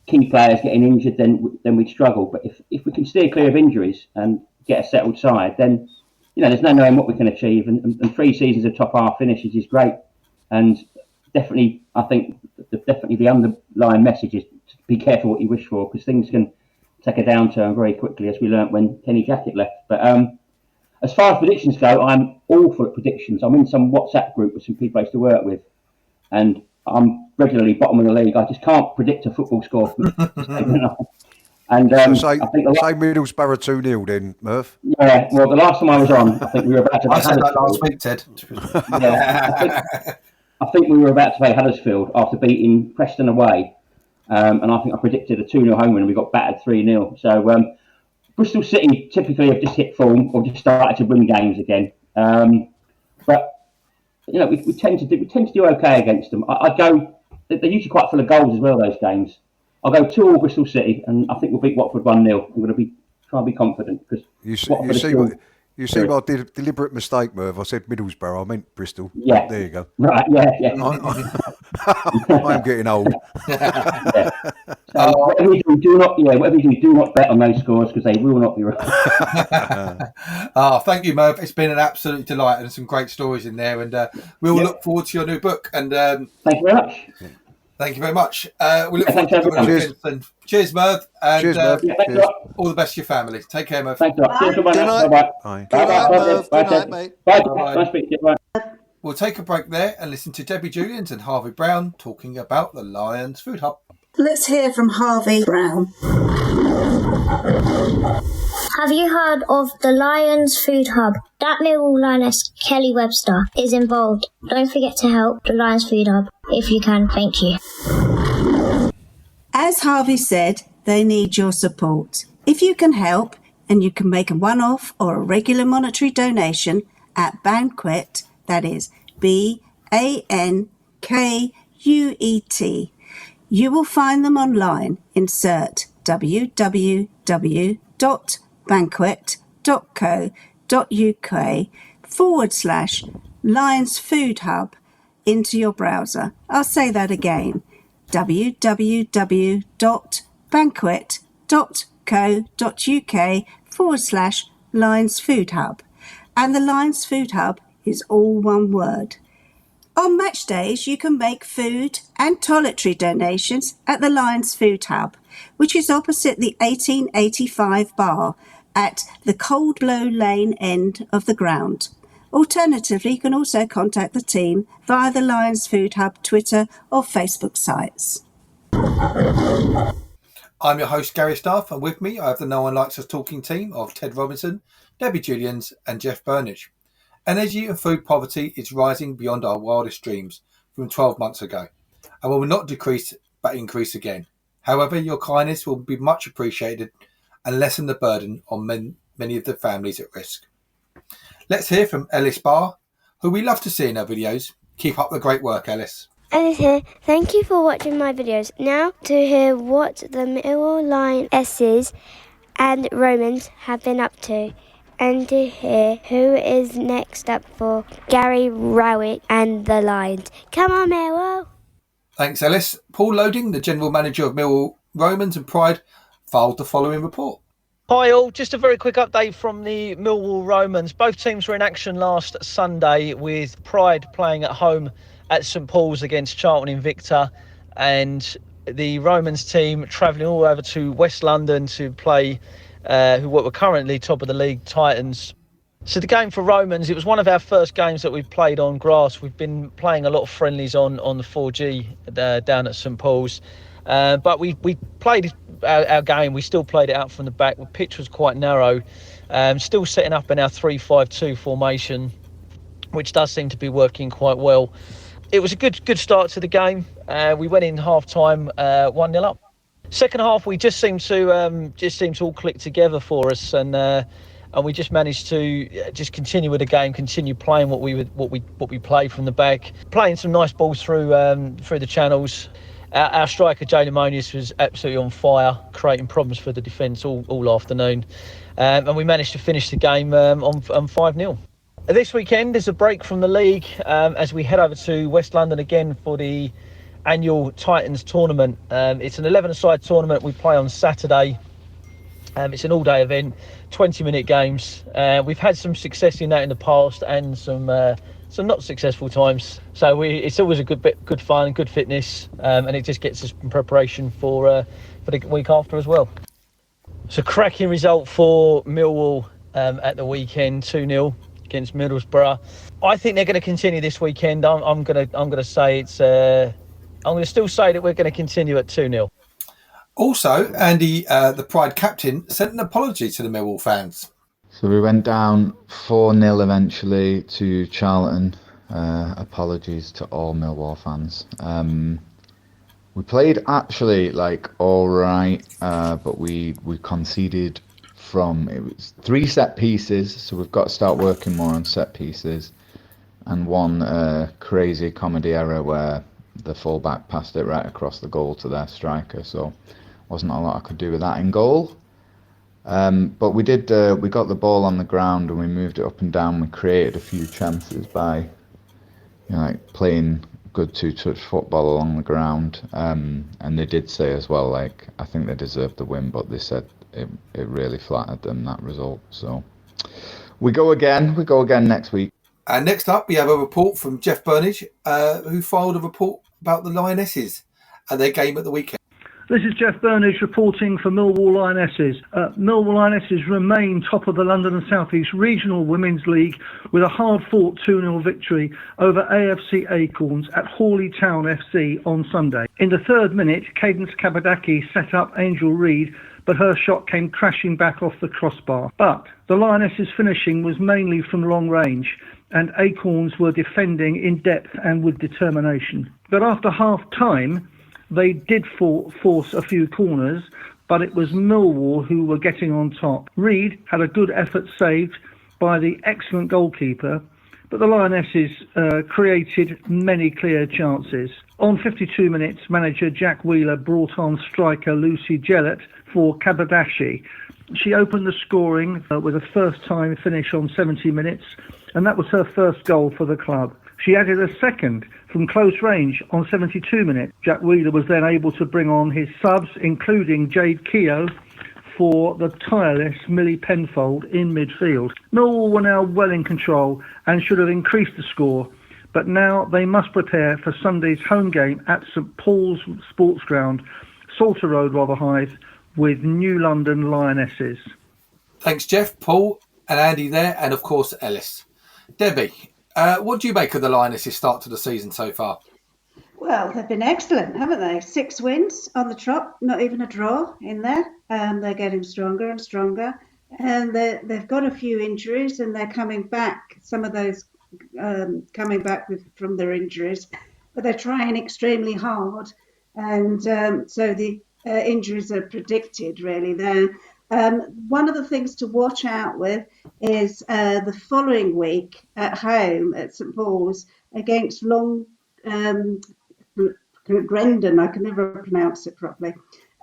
key players getting injured, then we'd struggle. But if we can steer clear of injuries and get a settled side, then there's no knowing what we can achieve. And 3 seasons of top half finishes is great. And definitely, I think definitely the underlying message is to be careful what you wish for, because things can take a downturn very quickly, as we learnt when Kenny Jackett left. But as far as predictions go, I'm awful at predictions. I'm in some WhatsApp group with some people I used to work with, and I'm regularly bottom of the league. I just can't predict a football score. And So say I think Middlesbrough 2-0 then, Merv. yeah, well, the last time I was on, I think we were about to play I said that last Huddersfield. week, Ted. Yeah, I think we were about to play Huddersfield after beating Preston away, and I think I predicted a 2-0 home win, and we got battered 3-0. So Bristol City typically have just hit form or just started to win games again. But we tend to do okay against them. I go. They're usually quite full of goals as well, those games. I'll go 2-2 Bristol City, and I think we'll beat Watford 1-0. I'm going to try and be confident, because You see my deliberate mistake, Merv. I said Middlesbrough. I meant Bristol. Yeah. There you go. Right. Yeah. I'm getting old. Yeah. So whatever you do not bet on those scores, because they will not be right. Thank you, Merv. It's been an absolute delight, and some great stories in there. And we'll look forward to your new book. And thank you very much. Thank you very much. We look forward to Cheers. Cheers, Merv. And Cheers, Merv. Cheers. all the best to your family. Take care, Merv. Thanks a lot. Cheers. Good Bye. night. Bye. Good night, Merv. Bye. Good night, mate. Bye. Bye. Nice speaking to you. Bye. We'll take a break there and listen to Debbie Julians and Harvey Brown talking about the Lions Food Hub. Let's hear from Harvey Brown. Have you heard of the Lions Food Hub? That Millwall Lioness, Kelly Webster, is involved. Don't forget to help the Lions Food Hub if you can. Thank you. As Harvey said, they need your support. If you can help, and you can make a one-off or a regular monetary donation at Banquet, that is BANKUET, you will find them online. Insert www.banquet.co.uk/Lions Food Hub into your browser. I'll say that again. www.banquet.co.uk/Lions Food Hub. And the Lions Food Hub is all one word. On match days, you can make food and toiletry donations at the Lions Food Hub, which is opposite the 1885 bar at the Cold Blow Lane end of the ground. Alternatively, you can also contact the team via the Lions Food Hub Twitter or Facebook sites. I'm your host, Gary Staff, and with me I have the No One Likes Us Talking team of Ted Robinson, Debbie Julians and Jeff Burnage. Energy and food poverty is rising beyond our wildest dreams from 12 months ago, and will not decrease but increase again. However, your kindness will be much appreciated and lessen the burden on many of the families at risk. Let's hear from Ellis Barr, who we love to see in our videos. Keep up the great work, Ellis. Ellis here. Thank you for watching my videos. Now to hear what the Millwall Lionesses and Romans have been up to, and to hear who is next up for Gary Rowett and the Lions. Come on, Millwall. Thanks, Ellis. Paul Loading, the General Manager of Millwall Romans and Pride, filed the following report. Hi all, just a very quick update from the Millwall Romans. Both teams were in action last Sunday, with Pride playing at home at St Paul's against Charlton Invicta, and the Romans team travelling all over to West London to play who were currently top of the league, Titans. So the game for Romans, it was one of our first games that we've played on grass. We've been playing a lot of friendlies on the 4G down at St Paul's. But we played our game. We still played it out from the back. The pitch was quite narrow. Still setting up in our 3-5-2 formation, which does seem to be working quite well. It was a good start to the game. We went in half-time 1-0 up. Second half, we just seemed to all click together for us, and we just managed to just continue with the game, continue playing what we play from the back, playing some nice balls through the channels. Our striker Jay Limonius was absolutely on fire, creating problems for the defence all afternoon, and we managed to finish the game on 5-0. This weekend there's a break from the league as we head over to West London again for the annual Titans tournament. It's an 11-a-side tournament. We play on Saturday. It's an all-day event, 20-minute games. We've had some success in that in the past and some not successful times. So it's always a good fun, good fitness, and it just gets us in preparation for the week after as well. It's a cracking result for Millwall at the weekend, 2-0 against Middlesbrough. I think they're going to continue this weekend. I'm going to say it's. I'm going to still say that we're going to continue at 2-0. Also, Andy, the Pride captain, sent an apology to the Millwall fans. So we went down 4-0 eventually to Charlton. Apologies to all Millwall fans. We played actually all right, but we conceded from, it was 3 set pieces, so we've got to start working more on set pieces, and one crazy comedy error where the fullback passed it right across the goal to their striker, so wasn't a lot I could do with that in goal. But we did. We got the ball on the ground and we moved it up and down. We created a few chances by, playing good 2-touch football along the ground. And they did say as well, I think they deserved the win, but they said it really flattered them, that result. So we go again. We go again next week. And next up, we have a report from Jeff Burnage, who filed a report about the Lionesses and their game at the weekend. This is Jeff Burnage reporting for Millwall Lionesses. Millwall Lionesses remain top of the London and South East Regional Women's League with a hard-fought 2-0 victory over AFC Acorns at Hawley Town FC on Sunday. In the 3rd minute, Cadence Kabadaki set up Angel Reid, but her shot came crashing back off the crossbar. But the Lionesses' finishing was mainly from long range, and Acorns were defending in depth and with determination. But after half-time, they did force a few corners, but it was Millwall who were getting on top. Reid had a good effort saved by the excellent goalkeeper, but the Lionesses created many clear chances. On 52 minutes, manager Jack Wheeler brought on striker Lucy Jellett for Kabadashi. She opened the scoring with a first-time finish on 70 minutes, and that was her first goal for the club. She added a second from close range on 72 minutes. Jack Wheeler was then able to bring on his subs, including Jade Keogh, for the tireless Millie Penfold in midfield. Millwall were now well in control and should have increased the score, but now they must prepare for Sunday's home game at St Paul's Sports Ground, Salter Road, Rotherhithe, with New London Lionesses. Thanks, Jeff, Paul and Andy there, and of course Ellis. Debbie, what do you make of the Lionesses' start to the season so far? Well, they've been excellent, haven't they? 6 wins on the trot, not even a draw in there. They're getting stronger and stronger. And they've got a few injuries and they're coming back, some of those coming back from their injuries. But they're trying extremely hard. And so the injuries are predicted, really, there. One of the things to watch out with is the following week at home at St Paul's against Grendon, I can never pronounce it properly,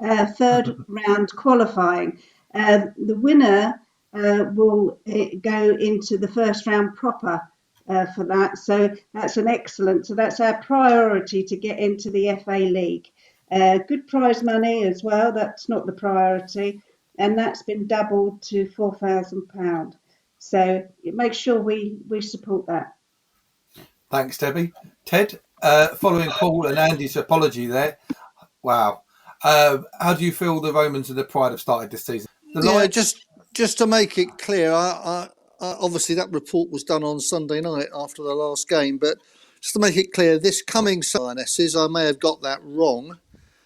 3rd round qualifying. The winner will go into the 1st round proper for that, so that's that's our priority to get into the FA League. Good prize money as well, that's not the priority, and that's been doubled to £4,000. So make sure we support that. Thanks, Debbie. Ted, following Paul and Andy's apology there, wow. How do you feel the Romans and the Pride have started this season? Just to make it clear, obviously that report was done on Sunday night after the last game, but just to make it clear, this coming Lionesses, I may have got that wrong,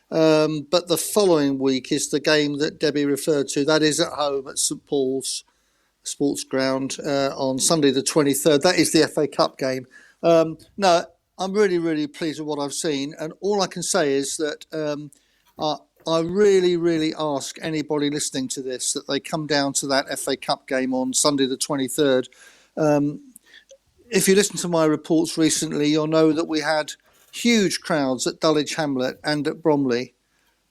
but the following week is the game that Debbie referred to. That is at home at St Paul's Sports Ground on Sunday the 23rd. That is the FA Cup game. No, I'm really, really pleased with what I've seen, and all I can say is that I really, really ask anybody listening to this that they come down to that FA Cup game on Sunday the 23rd. If you listen to my reports recently, you'll know that we had huge crowds at Dulwich Hamlet and at Bromley,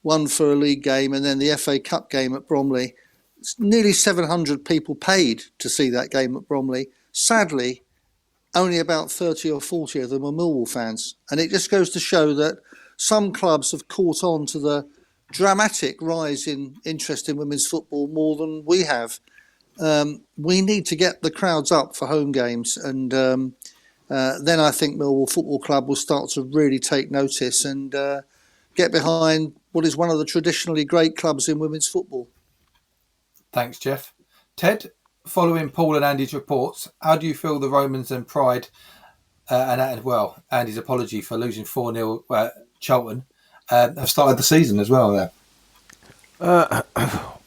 one for a league game and then the FA Cup game at Bromley. Nearly 700 people paid to see that game at Bromley. Sadly, only about 30 or 40 of them are Millwall fans. And it just goes to show that some clubs have caught on to the dramatic rise in interest in women's football more than we have. We need to get the crowds up for home games, and then I think Millwall Football Club will start to really take notice and get behind what is one of the traditionally great clubs in women's football. Thanks, Jeff. Ted, following Paul and Andy's reports, how do you feel the Romans and Pride Andy's apology for losing 4-0 Charlton have started the season as well there?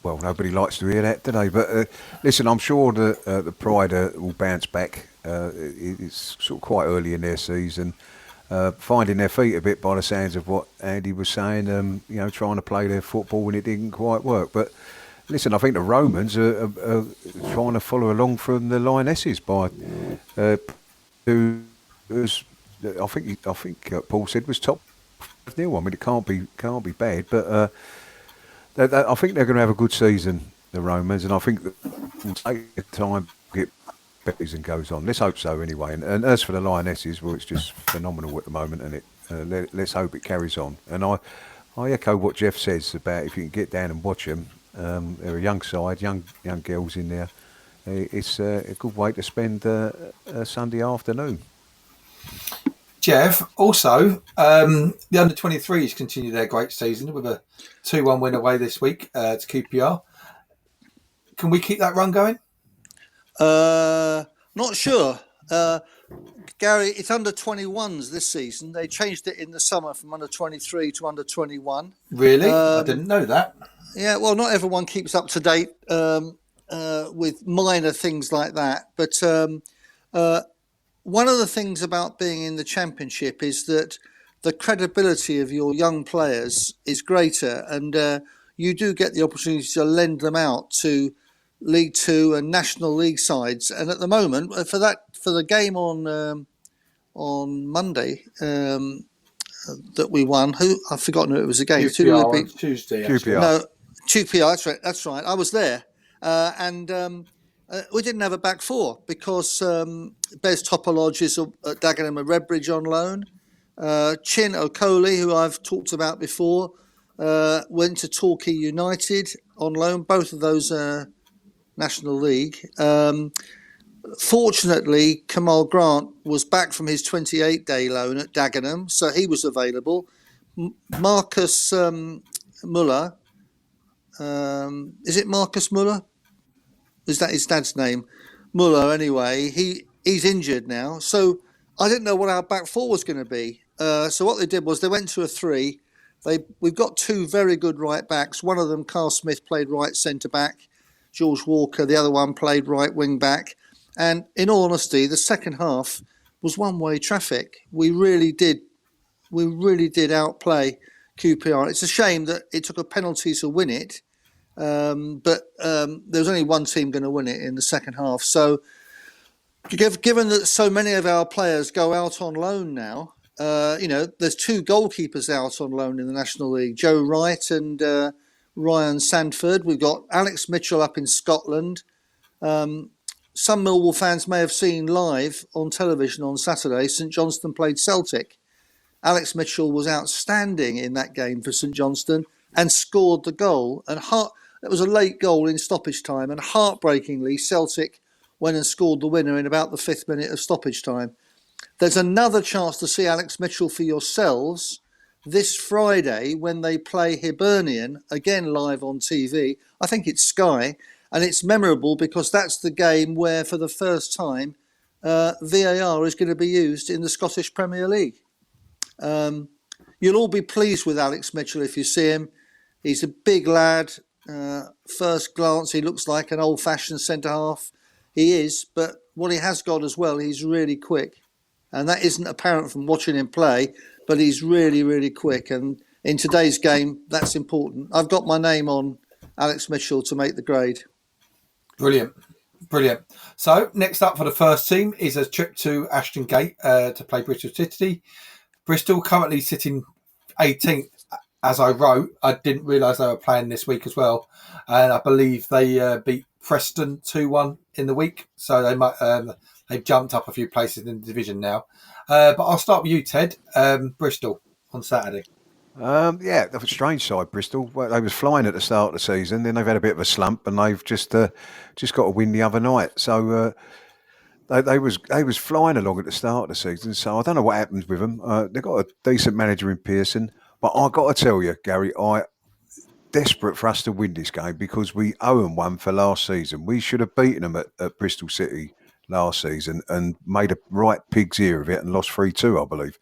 Well, nobody likes to hear that, do they? But listen, I'm sure that the Pride will bounce back. It's sort of quite early in their season, finding their feet a bit by the sounds of what Andy was saying. Trying to play their football when it didn't quite work. But listen, I think the Romans are trying to follow along from the Lionesses by who was, I think Paul said was top 0. I mean, it can't be bad, but. I think they're going to have a good season, the Romans, and I think that will take time to get better as it goes on. Let's hope so, anyway. And as for the Lionesses, well, it's just phenomenal at the moment, and let's hope it carries on. And I echo what Jeff says about if you can get down and watch them. They're a young side, young girls in there. It's a good way to spend a Sunday afternoon. Jeff, also, the under-23s continue their great season with a 2-1 win away this week to QPR. Can we keep that run going? Not sure. Gary, it's under-21s this season. They changed it in the summer from under-23 to under-21. Really? I didn't know that. Yeah, well, not everyone keeps up to date with minor things like that. But one of the things about being in the Championship is that the credibility of your young players is greater, and you do get the opportunity to lend them out to League Two and National League sides. And at the moment, for the game on Monday that we won, I've forgotten who it was against. QPR on Tuesday. QPR. No, QPR. That's right. I was there, and. We didn't have a back four because Bez Topolodge is at Dagenham and Redbridge on loan. Chin Okoli, who I've talked about before, went to Torquay United on loan. Both of those National League. Fortunately, Kamal Grant was back from his 28-day loan at Dagenham, so he was available. Marcus Muller. Is it Marcus Muller? Is that his dad's name? Muller, anyway. He's injured now. So I didn't know what our back four was going to be. So what they did was they went to a 3. We've got 2 very good right backs. One of them, Carl Smith, played right centre back. George Walker, the other one, played right wing back. And in all honesty, the second half was one-way traffic. We really did outplay QPR. It's a shame that it took a penalty to win it. But there was only one team going to win it in the second half. So given that so many of our players go out on loan now, there's 2 goalkeepers out on loan in the National League, Joe Wright and Ryan Sandford. We've got Alex Mitchell up in Scotland. Some Millwall fans may have seen live on television on Saturday, St Johnstone played Celtic. Alex Mitchell was outstanding in that game for St Johnstone and scored the goal. And it was a late goal in stoppage time, and heartbreakingly, Celtic went and scored the winner in about the 5th minute of stoppage time. There's another chance to see Alex Mitchell for yourselves this Friday when they play Hibernian, again live on TV. I think it's Sky. And it's memorable because that's the game where, for the first time, VAR is going to be used in the Scottish Premier League. You'll all be pleased with Alex Mitchell if you see him. He's a big lad. First glance, he looks like an old-fashioned centre-half. He is, but what he has got as well, he's really quick. And that isn't apparent from watching him play, but he's really, really quick. And in today's game, that's important. I've got my name on Alex Mitchell to make the grade. Brilliant. So next up for the first team is a trip to Ashton Gate to play Bristol City. Bristol currently sitting 18th. As I wrote, I didn't realise they were playing this week as well, and I believe they beat Preston 2-1 in the week, so they might they've jumped up a few places in the division now. But I'll start with you, Ted. Bristol on Saturday. Yeah, that was a strange side, Bristol. Well, they was flying at the start of the season, then they've had a bit of a slump, and they've just got a win the other night. So they was flying along at the start of the season. So I don't know what happens with them. They've got a decent manager in Pearson, but I got to tell you, Gary, desperate for us to win this game because we owe them one for last season. We should have beaten them at Bristol City last season and made a right pig's ear of it and lost 3-2, I believe.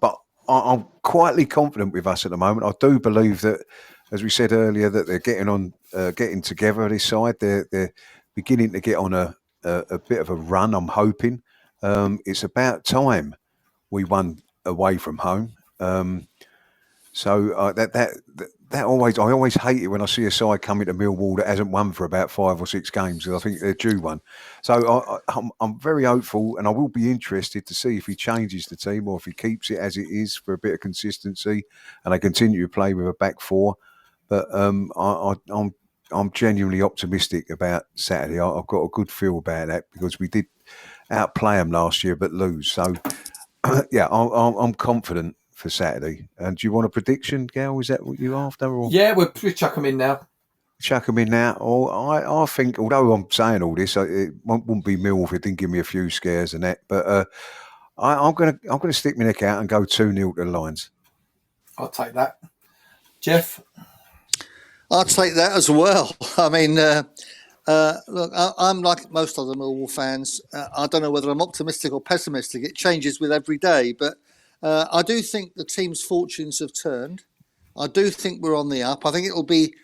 But I'm quietly confident with us at the moment. I do believe that, as we said earlier, that they're getting together this side. They're beginning to get on a bit of a run, I'm hoping. It's about time we won away from home. So that always, I always hate it when I see a side coming to Millwall that hasn't won for about 5 or 6 games. I think they're due one. So I'm very hopeful, and I will be interested to see if he changes the team or if he keeps it as it is for a bit of consistency, and they continue to play with a back four. But I'm genuinely optimistic about Saturday. I've got a good feel about that because we did outplay them last year but lose. So yeah, I'm confident for Saturday. And do you want a prediction, Gal? Is that what you're after? Or? Yeah, we'll chuck them in now. Chuck them in now. Or I think, although I'm saying all this, it wouldn't be Mill if it didn't give me a few scares and that. But I'm gonna stick my neck out and go 2-0 to the Lions. I'll take that. Jeff? I'll take that as well. I mean, look, I'm like most other Millwall fans. I don't know whether I'm optimistic or pessimistic. It changes with every day. But I do think the team's fortunes have turned. I do think we're on the up. I think it'll be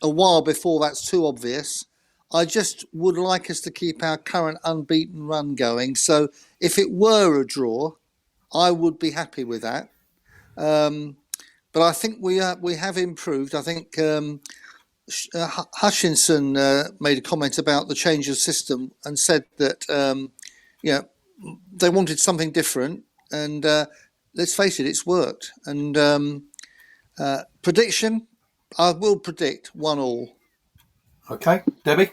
a while before that's too obvious. I just would like us to keep our current unbeaten run going. So if it were a draw, I would be happy with that. But I think we have improved. I think Hutchinson made a comment about the change of system and said that they wanted something different. And let's face it, it's worked. And prediction, I will predict 1-1. Okay, Debbie?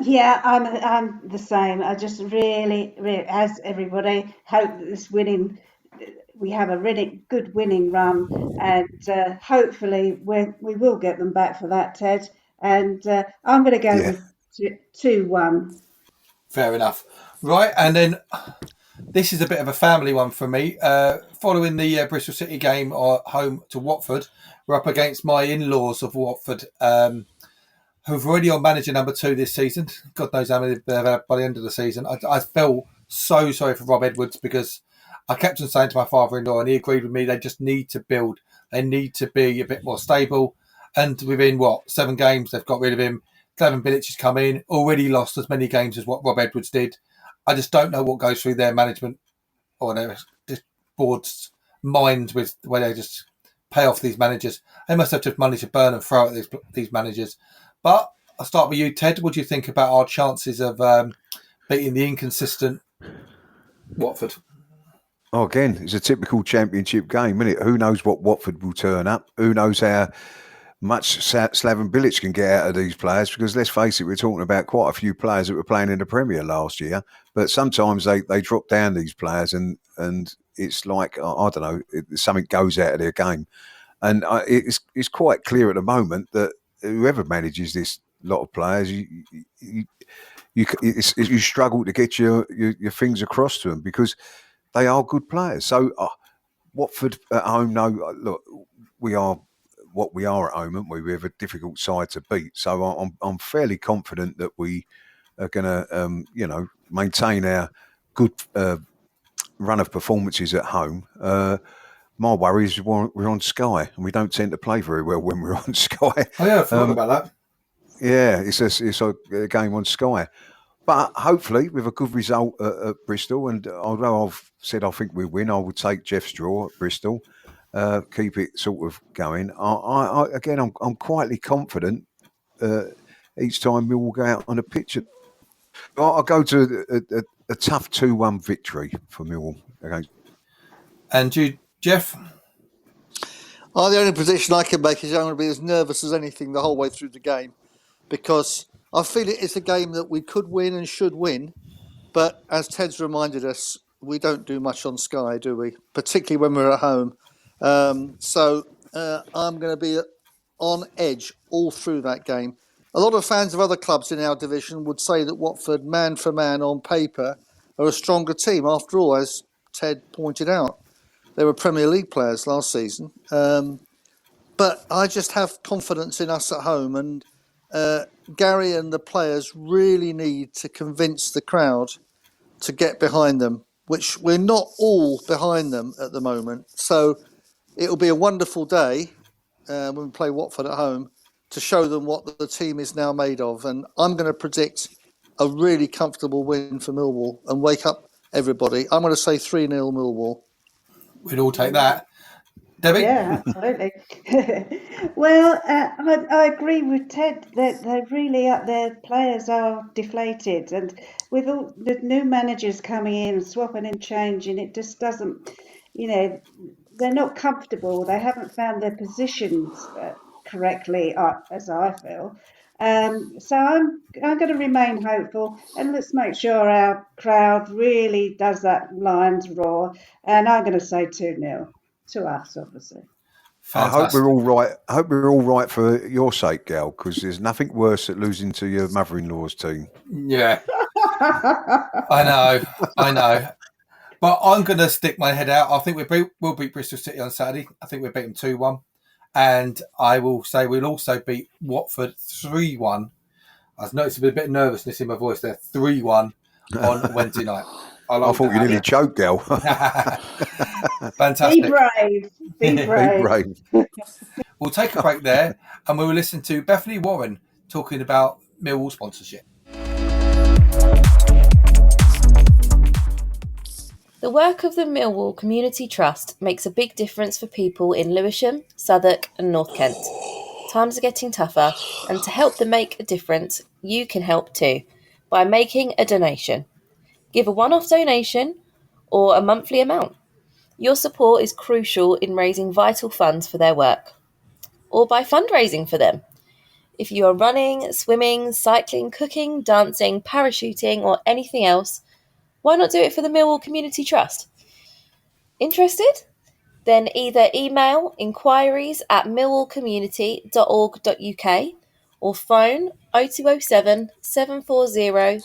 Yeah, I'm the same. I just really, as everybody, hope that this we have a really good winning run, and hopefully we will get them back for that, Ted. And I'm going to go with 2-1. Fair enough. Right, and then this is a bit of a family one for me. Following the Bristol City game home to Watford, we're up against my in-laws of Watford, who've already on manager number 2 this season. God knows how many they'll have by the end of the season. I felt so sorry for Rob Edwards because I kept on saying to my father-in-law, and he agreed with me, they just need to build. They need to be a bit more stable. And within, 7 games, they've got rid of him. Cleven Bilic has come in, already lost as many games as what Rob Edwards did. I just don't know what goes through their management or their board's mind with the way they just pay off these managers. They must have just money to burn and throw at these managers. But I'll start with you, Ted. What do you think about our chances of beating the inconsistent Watford? Oh, again, it's a typical championship game, isn't it? Who knows what Watford will turn up? Who knows how much Slaven Bilic can get out of these players? Because let's face it, we're talking about quite a few players that were playing in the Premier last year. But sometimes they drop down, these players, and it's like, I don't know, something goes out of their game. And it's quite clear at the moment that whoever manages this lot of players, you struggle to get your things across to them because they are good players. So Watford at home, no, look, we are what we are at the moment. We have a difficult side to beat, so I'm fairly confident that we are going to maintain our good run of performances at home. My worry is we're on Sky, and we don't tend to play very well when we're on Sky. Oh yeah, I forgot about that. Yeah, it's a game on Sky. But hopefully, with a good result at Bristol, and although I've said I think we win, I would take Jeff's draw at Bristol, keep it sort of going. I'm quietly confident each time we will go out on a pitch. I'll go to a tough 2-1 victory for Millwall against. And you, Jeff? The only prediction I can make is I'm going to be as nervous as anything the whole way through the game, because I feel it's a game that we could win and should win. But as Ted's reminded us, we don't do much on Sky, do we? Particularly when we're at home. So I'm going to be on edge all through that game. A lot of fans of other clubs in our division would say that Watford, man for man on paper, are a stronger team. After all, as Ted pointed out, they were Premier League players last season. But I just have confidence in us at home, and Gary and the players really need to convince the crowd to get behind them, which we're not all behind them at the moment. So it'll be a wonderful day when we play Watford at home to show them what the team is now made of. And I'm going to predict a really comfortable win for Millwall and wake up everybody. I'm going to say 3-0 Millwall. We'd all take that. Debbie? Yeah, absolutely. Well, I agree with Ted that they're really their players are deflated, and with all the new managers coming in, swapping and changing, it just doesn't, they're not comfortable. They haven't found their positions correctly, as I feel. So I'm going to remain hopeful, and let's make sure our crowd really does that Lions roar. And I'm going to say 2-0 to us, obviously. Fantastic. I hope we're all right. I hope we're all right for your sake, Gal, because there's nothing worse than losing to your mother-in-law's team. Yeah, I know. But I'm going to stick my head out. I think we'll beat Bristol City on Saturday. I think we'll beat them 2-1. And I will say we'll also beat Watford 3-1. I've noticed a bit of nervousness in my voice there. 3-1 on Wednesday night. I thought you nearly choked, Gal. Fantastic. Be brave. Be brave. We'll take a break there, and we will listen to Bethany Warren talking about Millwall sponsorship. The work of the Millwall Community Trust makes a big difference for people in Lewisham, Southwark and North Kent. Times are getting tougher, and to help them make a difference, you can help too, by making a donation. Give a one-off donation or a monthly amount. Your support is crucial in raising vital funds for their work, or by fundraising for them. If you are running, swimming, cycling, cooking, dancing, parachuting or anything else, why not do it for the Millwall Community Trust? Interested? Then either email inquiries@millwallcommunity.org.uk or phone 0207 740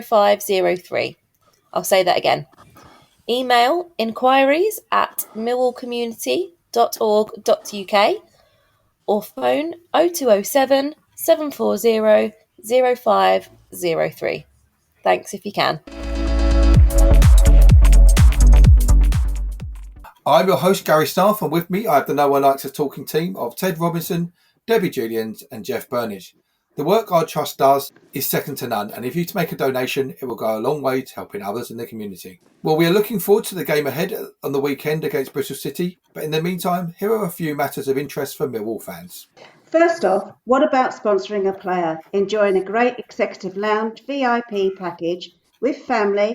0503. I'll say that again. Email inquiries@millwallcommunity.org.uk or phone 0207 740 0503. Thanks if you can. I'm your host, Gary Staff, and with me I have the No One Likes Us Talking team of Ted Robinson, Debbie Julians and Jeff Burnage. The work our trust does is second to none, and if you make a donation, it will go a long way to helping others in the community. Well, we are looking forward to the game ahead on the weekend against Bristol City, but in the meantime, here are a few matters of interest for Millwall fans. First off, what about sponsoring a player, enjoying a great executive lounge VIP package with family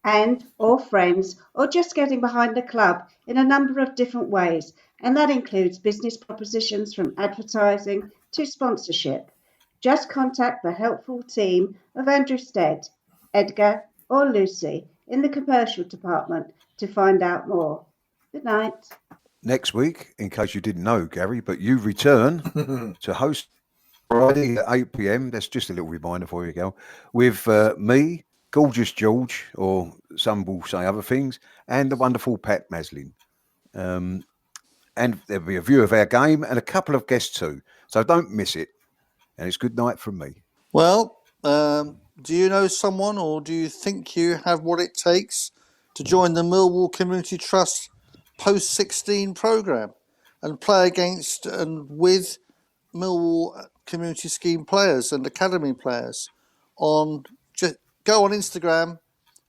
and or friends, or just getting behind the club in a number of different ways, and that includes business propositions from advertising to sponsorship. Just contact the helpful team of Andrew Stead, Edgar or Lucy in the commercial department to find out more. Good night. Next week, in case you didn't know, Gary, but you return to host Friday at 8 p.m. That's just a little reminder for you, Gal, with me, Gorgeous George, or some will say other things, and the wonderful Pat Maslin. And there'll be a view of our game and a couple of guests too. So don't miss it. And it's good night from me. Well, do you know someone, or do you think you have what it takes to join the Millwall Community Trust Post-16 programme and play against and with Millwall Community Scheme players and academy players? Just go on Instagram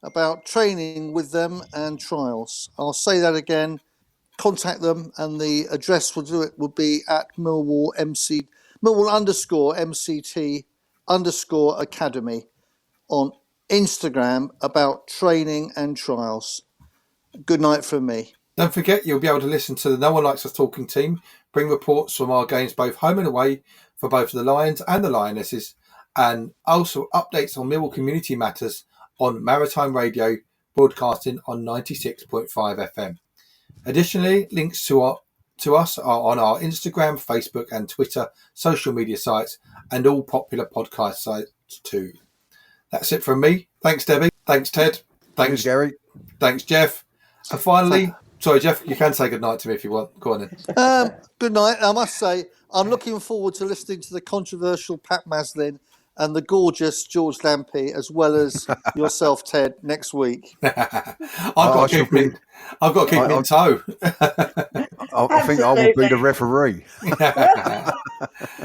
about training with them and trials. I'll say that again. Contact them, and the address would be at Millwall _ MCT _ Academy on Instagram about training and trials. Good night from me. Don't forget, you'll be able to listen to the No One Likes Us Talking team bring reports from our games both home and away for both the Lions and the Lionesses, and also updates on Millwall community matters on Maritime Radio, broadcasting on 96.5 FM. Additionally, links to us are on our Instagram, Facebook and Twitter social media sites and all popular podcast sites too. That's it from me. Thanks, Debbie. Thanks, Ted. Thanks, Gary. Thanks, Jeff. And finally, sorry, Jeff, you can say goodnight to me if you want. Go on then. Good night. I must say, I'm looking forward to listening to the controversial Pat Maslin and the gorgeous George Lampy, as well as yourself, Ted, next week. I've got to keep him in tow. I think I will be the referee.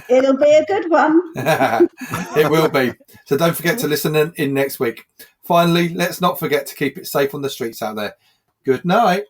It'll be a good one. It will be. So don't forget to listen in next week. Finally, let's not forget to keep it safe on the streets out there. Good night.